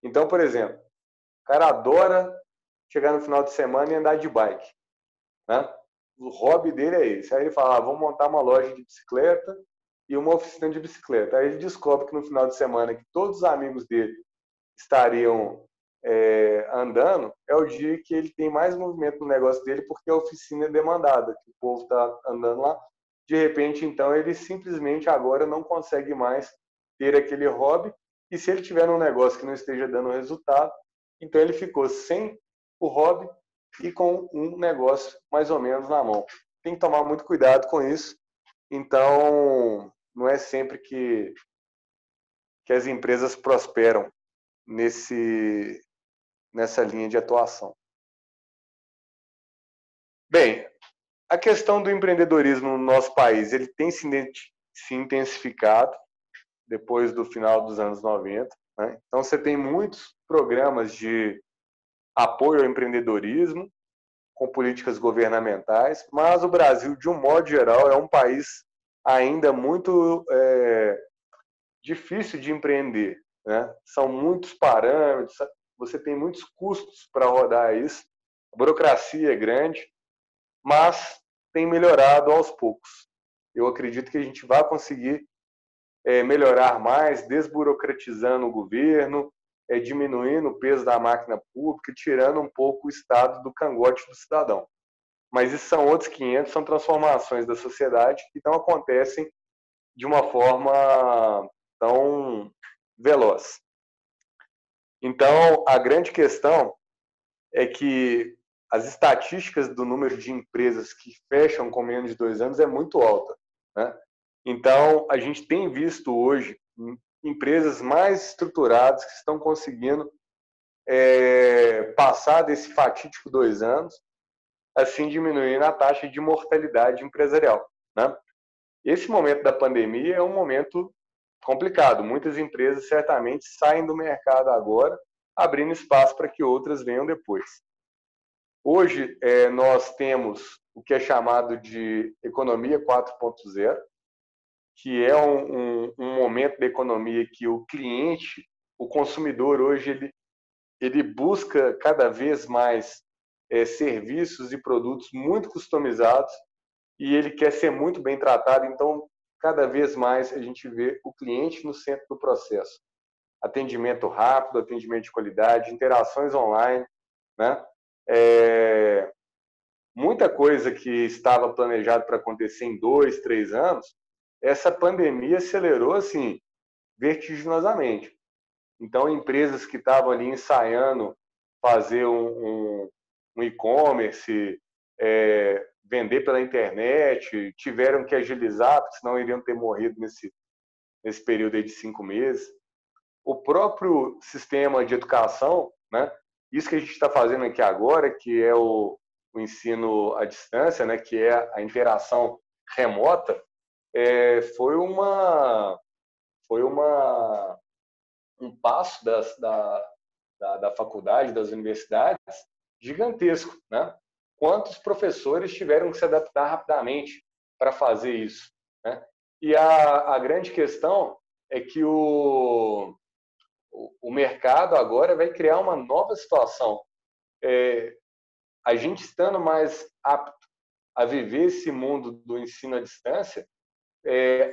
Então, por exemplo, o cara adora chegar no final de semana e andar de bike. né? O hobby dele é esse. Aí ele fala, vou montar uma loja de bicicleta e uma oficina de bicicleta. Aí ele descobre que no final de semana que todos os amigos dele estariam andando, é o dia que ele tem mais movimento no negócio dele, porque a oficina é demandada, que o povo está andando lá. De repente, então, ele simplesmente agora não consegue mais ter aquele hobby, e se ele tiver num negócio que não esteja dando resultado, então ele ficou sem o hobby e com um negócio mais ou menos na mão. Tem que tomar muito cuidado com isso. Então, não é sempre que as empresas prosperam nessa linha de atuação. Bem, a questão do empreendedorismo no nosso país, ele tem se intensificado depois do final dos anos 90. Né? Então, você tem muitos programas de apoio ao empreendedorismo, com políticas governamentais, mas o Brasil, de um modo geral, é um país ainda muito difícil de empreender. Né? São muitos parâmetros, você tem muitos custos para rodar isso, a burocracia é grande, mas tem melhorado aos poucos. Eu acredito que a gente vai conseguir melhorar mais, desburocratizando o governo, diminuindo o peso da máquina pública, tirando um pouco o Estado do cangote do cidadão. Mas isso são outros 500, são transformações da sociedade que não acontecem de uma forma tão veloz. Então, a grande questão é que as estatísticas do número de empresas que fecham com menos de 2 anos é muito alta. Né? Então, a gente tem visto hoje empresas mais estruturadas que estão conseguindo passar desse fatídico 2 anos, assim diminuindo a taxa de mortalidade empresarial. Né? Esse momento da pandemia é um momento complicado. Muitas empresas certamente saem do mercado agora, abrindo espaço para que outras venham depois. Hoje, nós temos o que é chamado de economia 4.0, que é um momento da economia que o cliente, o consumidor, hoje, ele busca cada vez mais serviços e produtos muito customizados e ele quer ser muito bem tratado. Então, cada vez mais a gente vê o cliente no centro do processo. Atendimento rápido, atendimento de qualidade, interações online, né? Muita coisa que estava planejado para acontecer em 2, 3 anos, essa pandemia acelerou assim vertiginosamente. Então, empresas que estavam ali ensaiando fazer um e-commerce, vender pela internet, tiveram que agilizar, porque senão iriam ter morrido nesse período aí de 5 meses. O próprio sistema de educação, né? Isso que a gente está fazendo aqui agora, que é o ensino à distância, né? Que é a interação remota, foi um passo da faculdade, das universidades, gigantesco, né? Quantos professores tiveram que se adaptar rapidamente para fazer isso, né? E a grande questão é que o mercado agora vai criar uma nova situação. A gente estando mais apto a viver esse mundo do ensino à distância,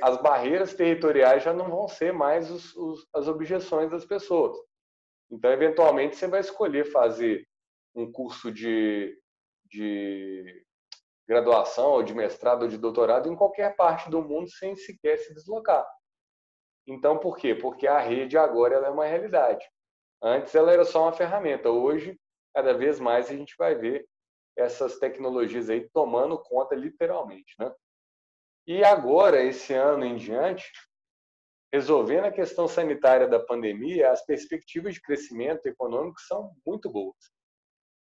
as barreiras territoriais já não vão ser mais as objeções das pessoas. Então, eventualmente, você vai escolher fazer um curso de graduação, ou de mestrado, ou de doutorado em qualquer parte do mundo sem sequer se deslocar. Então, por quê? Porque a rede agora ela é uma realidade. Antes ela era só uma ferramenta. Hoje, cada vez mais, a gente vai ver essas tecnologias aí tomando conta literalmente, né? E agora, esse ano em diante, resolvendo a questão sanitária da pandemia, as perspectivas de crescimento econômico são muito boas.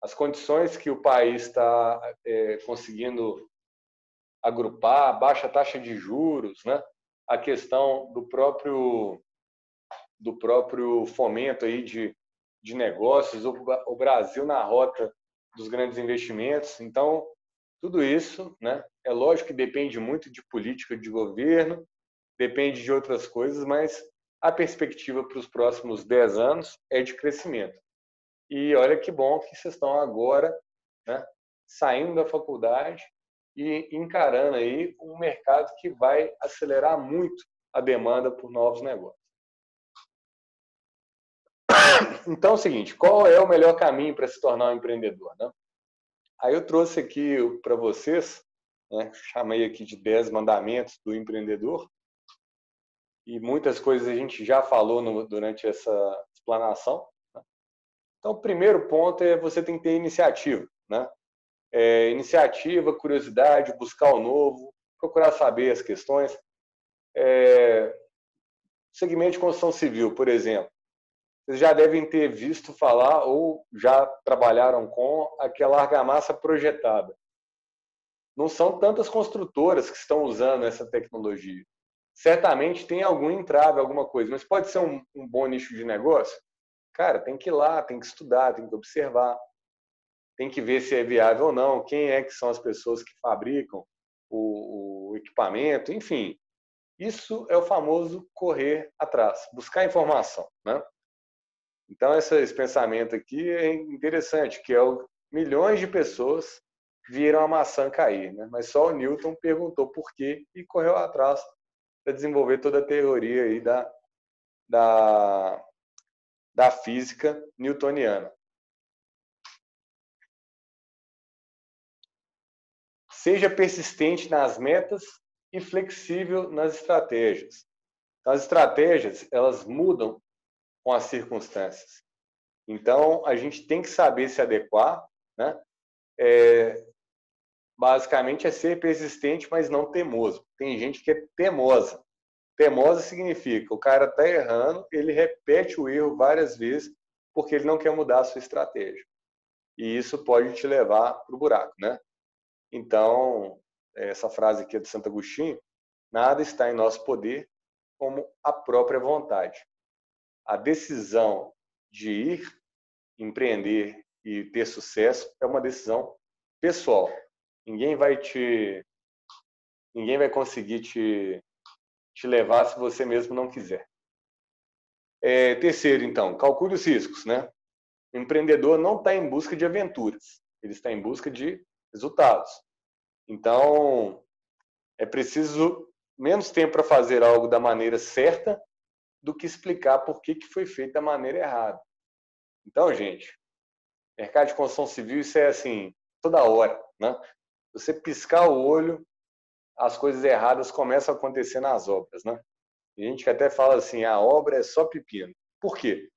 As condições que o país está conseguindo agrupar, baixa taxa de juros, né? A questão do próprio fomento aí de negócios, o Brasil na rota dos grandes investimentos. Então, tudo isso, né? É lógico que depende muito de política de governo, depende de outras coisas, mas a perspectiva para os próximos 10 anos é de crescimento. E olha que bom que vocês estão agora, né, saindo da faculdade e encarando aí um mercado que vai acelerar muito a demanda por novos negócios. Então é o seguinte, qual é o melhor caminho para se tornar um empreendedor, né? Aí eu trouxe aqui para vocês, né, chamei aqui de 10 mandamentos do empreendedor, e muitas coisas a gente já falou durante essa explanação, né? Então, o primeiro ponto é você tem que ter iniciativa, né? Iniciativa, curiosidade, buscar o novo, procurar saber as questões. Segmento de construção civil, por exemplo, vocês já devem ter visto falar ou já trabalharam com aquela argamassa projetada. Não são tantas construtoras que estão usando essa tecnologia. Certamente tem algum entrave, alguma coisa, mas pode ser um bom nicho de negócio? Cara, tem que ir lá, tem que estudar, tem que observar, tem que ver se é viável ou não, quem é que são as pessoas que fabricam o equipamento, enfim. Isso é o famoso correr atrás, buscar informação, né? Então, esse pensamento aqui é interessante, que é milhões de pessoas viram a maçã cair, né? Mas só o Newton perguntou por quê e correu atrás para desenvolver toda a teoria aí da física newtoniana. Seja persistente nas metas e flexível nas estratégias. Então, as estratégias, elas mudam com as circunstâncias. Então, a gente tem que saber se adequar, né? Basicamente é ser persistente, mas não teimoso. Tem gente que é teimosa. Teimosa significa o cara está errando, ele repete o erro várias vezes porque ele não quer mudar a sua estratégia. E isso pode te levar para o buraco, né? Então, essa frase aqui é de Santo Agostinho: nada está em nosso poder como a própria vontade. A decisão de ir, empreender e ter sucesso é uma decisão pessoal. Ninguém vai conseguir te levar se você mesmo não quiser. Terceiro, então, calcule os riscos, né? O empreendedor não está em busca de aventuras, ele está em busca de resultados. Então, é preciso menos tempo para fazer algo da maneira certa do que explicar por que foi feito da maneira errada. Então, gente, mercado de construção civil, isso é assim, toda hora, né? Você piscar o olho, as coisas erradas começam a acontecer nas obras, né? Tem gente que até fala assim, a obra é só pepino. Por quê?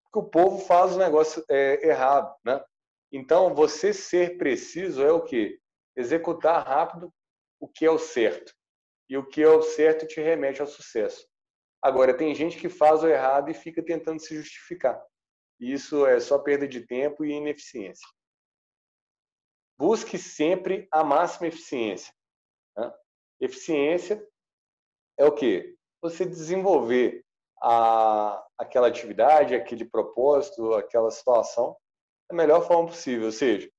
Porque o povo faz o negócio errado, né? Então, você ser preciso é o quê? Executar rápido o que é o certo. E o que é o certo te remete ao sucesso. Agora, tem gente que faz o errado e fica tentando se justificar. E isso é só perda de tempo e ineficiência. Busque sempre a máxima eficiência, né? Eficiência é o quê? Você desenvolver aquela atividade, aquele propósito, aquela situação da melhor forma possível. Ou seja,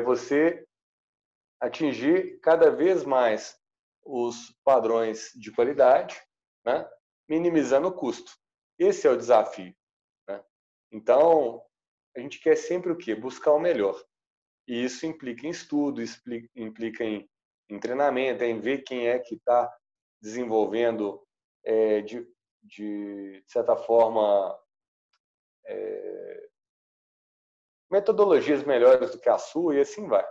você atingir cada vez mais os padrões de qualidade, né? Minimizando o custo. Esse é o desafio, né? Então, a gente quer sempre o quê? Buscar o melhor. E isso implica em estudo, implica em treinamento, em ver quem é que está desenvolvendo de certa forma, metodologias melhores do que a sua e assim vai.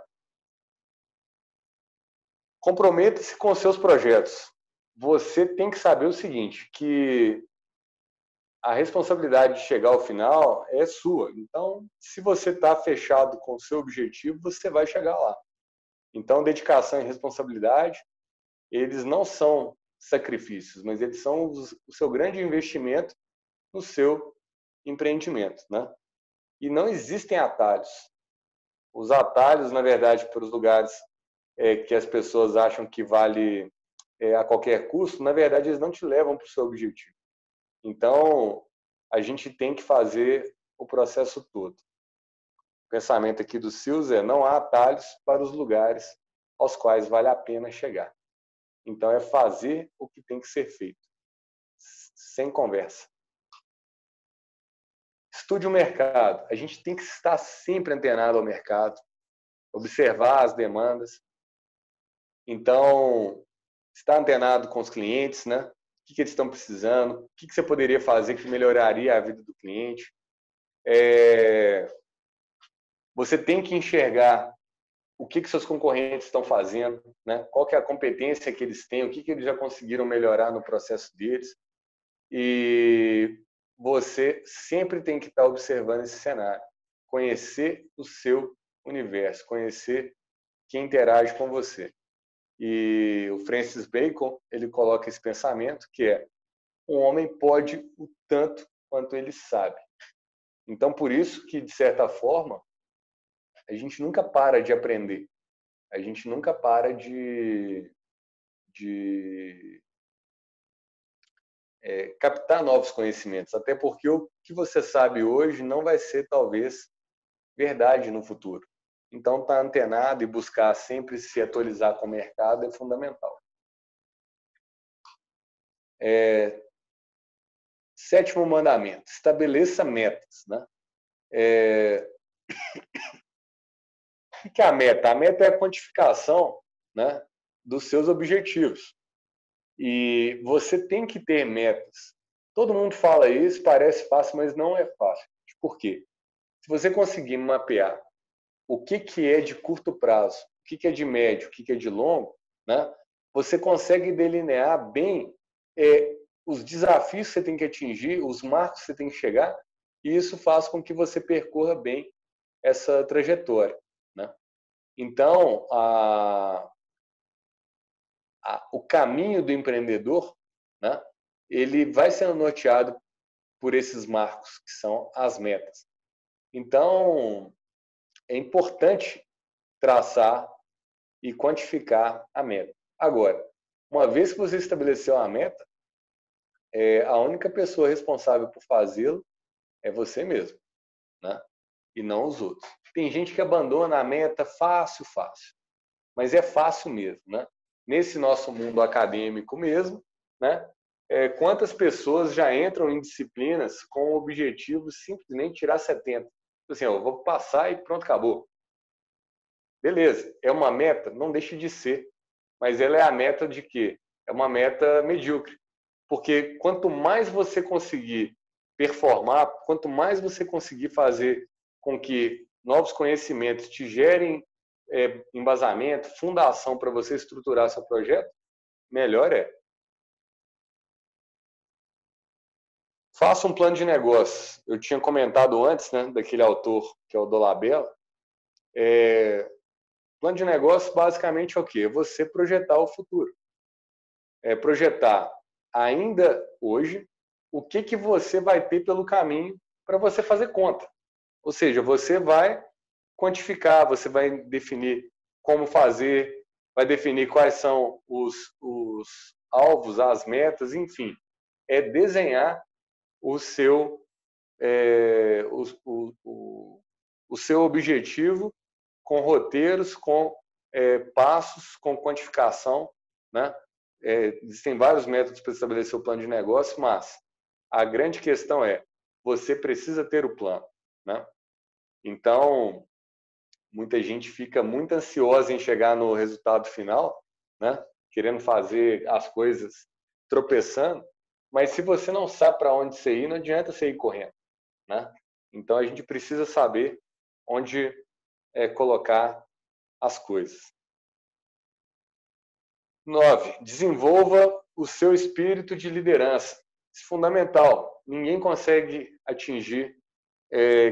Comprometa-se com seus projetos. Você tem que saber o seguinte, que a responsabilidade de chegar ao final é sua. Então, se você está fechado com o seu objetivo, você vai chegar lá. Então, dedicação e responsabilidade, eles não são sacrifícios, mas eles são o seu grande investimento no seu empreendimento, né? E não existem atalhos. Os atalhos, na verdade, para os lugares que as pessoas acham que vale a qualquer custo, na verdade, eles não te levam para o seu objetivo. Então, a gente tem que fazer o processo todo. O pensamento aqui do Silvio é: não há atalhos para os lugares aos quais vale a pena chegar. Então, é fazer o que tem que ser feito, sem conversa. Estude o mercado. A gente tem que estar sempre antenado ao mercado. observar as demandas. Então, estar antenado com os clientes, né? O que eles estão precisando, o que você poderia fazer que melhoraria a vida do cliente. Você tem que enxergar o que seus concorrentes estão fazendo, né? Qual que é a competência que eles têm, o que eles já conseguiram melhorar no processo deles. E você sempre tem que estar observando esse cenário, conhecer o seu universo, conhecer quem interage com você. E o Francis Bacon, ele coloca esse pensamento que é: um homem pode o tanto quanto ele sabe. Então, por isso que, de certa forma, a gente nunca para de aprender. A gente nunca para de captar novos conhecimentos. Até porque o que você sabe hoje não vai ser, talvez, verdade no futuro. Então, estar antenado e buscar sempre se atualizar com o mercado é fundamental. Sétimo mandamento: estabeleça metas, né? O que é a meta? A meta é a quantificação, né, dos seus objetivos. E você tem que ter metas. Todo mundo fala isso, parece fácil, mas não é fácil. Por quê? Se você conseguir mapear o que é de curto prazo, o que é de médio, o que é de longo, né, você consegue delinear bem os desafios que você tem que atingir, os marcos que você tem que chegar, e isso faz com que você percorra bem essa trajetória, né? Então, o caminho do empreendedor, né, ele vai sendo norteado por esses marcos, que são as metas. Então, é importante traçar e quantificar a meta. Agora, uma vez que você estabeleceu a meta, a única pessoa responsável por fazê-lo é você mesmo, né? E não os outros. Tem gente que abandona a meta fácil, mas é fácil mesmo, né? Nesse nosso mundo acadêmico mesmo, né? Quantas pessoas já entram em disciplinas com o objetivo de simplesmente tirar 70? Assim, eu vou passar e pronto, acabou. Beleza, é uma meta? Não deixe de ser. Mas ela é a meta de quê? É uma meta medíocre. Porque quanto mais você conseguir performar, quanto mais você conseguir fazer com que novos conhecimentos te gerem embasamento, fundação para você estruturar seu projeto, melhor é. Faça um plano de negócio. Eu tinha comentado antes, né, daquele autor que é o Dolabella. Plano de negócio basicamente é o quê? É você projetar o futuro. Projetar ainda hoje o que você vai ter pelo caminho para você fazer conta. Ou seja, você vai quantificar, você vai definir como fazer, vai definir quais são os alvos, as metas, enfim. É desenhar o seu, o seu objetivo com roteiros, com passos, com quantificação, né? Existem vários métodos para estabelecer o plano de negócio, mas a grande questão é: você precisa ter o plano, né? Então, muita gente fica muito ansiosa em chegar no resultado final, né? Querendo fazer as coisas tropeçando, mas se você não sabe para onde você ir, não adianta você ir correndo, né? Então, a gente precisa saber onde colocar as coisas. 9. Desenvolva o seu espírito de liderança. Isso é fundamental. Ninguém consegue atingir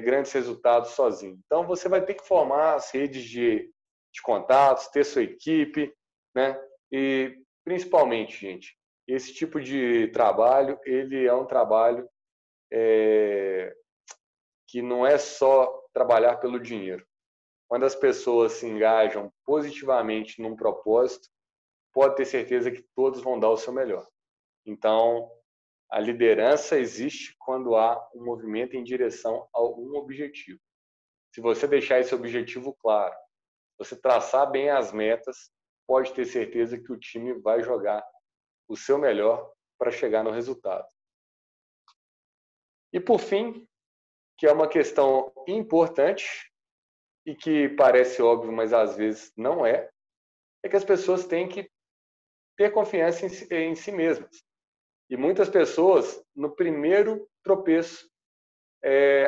grandes resultados sozinho. Então, você vai ter que formar as redes de contatos, ter sua equipe, né? E, principalmente, gente, esse tipo de trabalho, ele é um trabalho que não é só trabalhar pelo dinheiro. Quando as pessoas se engajam positivamente num propósito, pode ter certeza que todos vão dar o seu melhor. Então, a liderança existe quando há um movimento em direção a um objetivo. Se você deixar esse objetivo claro, você traçar bem as metas, pode ter certeza que o time vai jogar o seu melhor para chegar no resultado. E por fim, que é uma questão importante e que parece óbvio, mas às vezes não é que as pessoas têm que ter confiança em si mesmas. E muitas pessoas, no primeiro tropeço,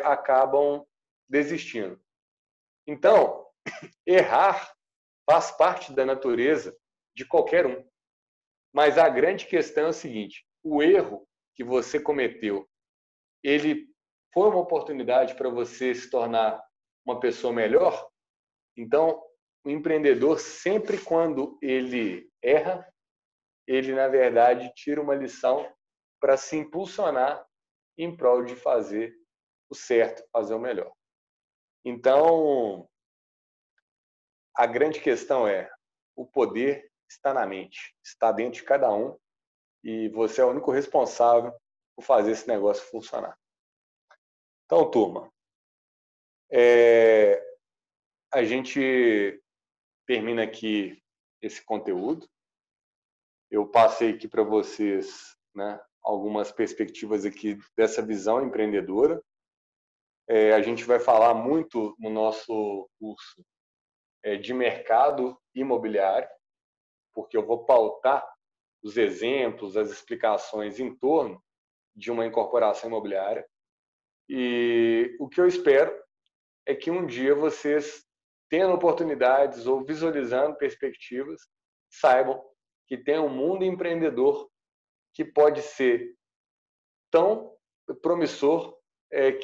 acabam desistindo. Então, errar faz parte da natureza de qualquer um. Mas a grande questão é o seguinte: o erro que você cometeu, ele foi uma oportunidade para você se tornar uma pessoa melhor? Então, o empreendedor, sempre quando ele erra, ele, na verdade, tira uma lição para se impulsionar em prol de fazer o certo, fazer o melhor. Então, a grande questão é: o poder está na mente, está dentro de cada um, e você é o único responsável por fazer esse negócio funcionar. Então, turma, a gente termina aqui esse conteúdo. Eu passei aqui para vocês, né, algumas perspectivas aqui dessa visão empreendedora. A gente vai falar muito no nosso curso de mercado imobiliário, porque eu vou pautar os exemplos, as explicações em torno de uma incorporação imobiliária. E o que eu espero é que um dia vocês, tendo oportunidades ou visualizando perspectivas, saibam que tem um mundo empreendedor que pode ser tão promissor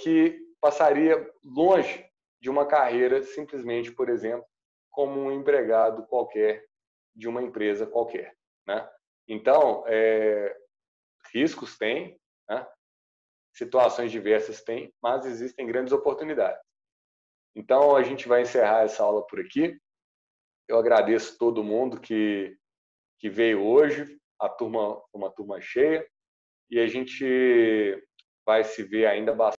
que passaria longe de uma carreira simplesmente, por exemplo, como um empregado qualquer de uma empresa qualquer, né? Então, riscos tem, né? Situações diversas tem, mas existem grandes oportunidades. Então, a gente vai encerrar essa aula por aqui. Eu agradeço todo mundo que veio hoje. A turma, uma turma cheia, e a gente vai se ver ainda bastante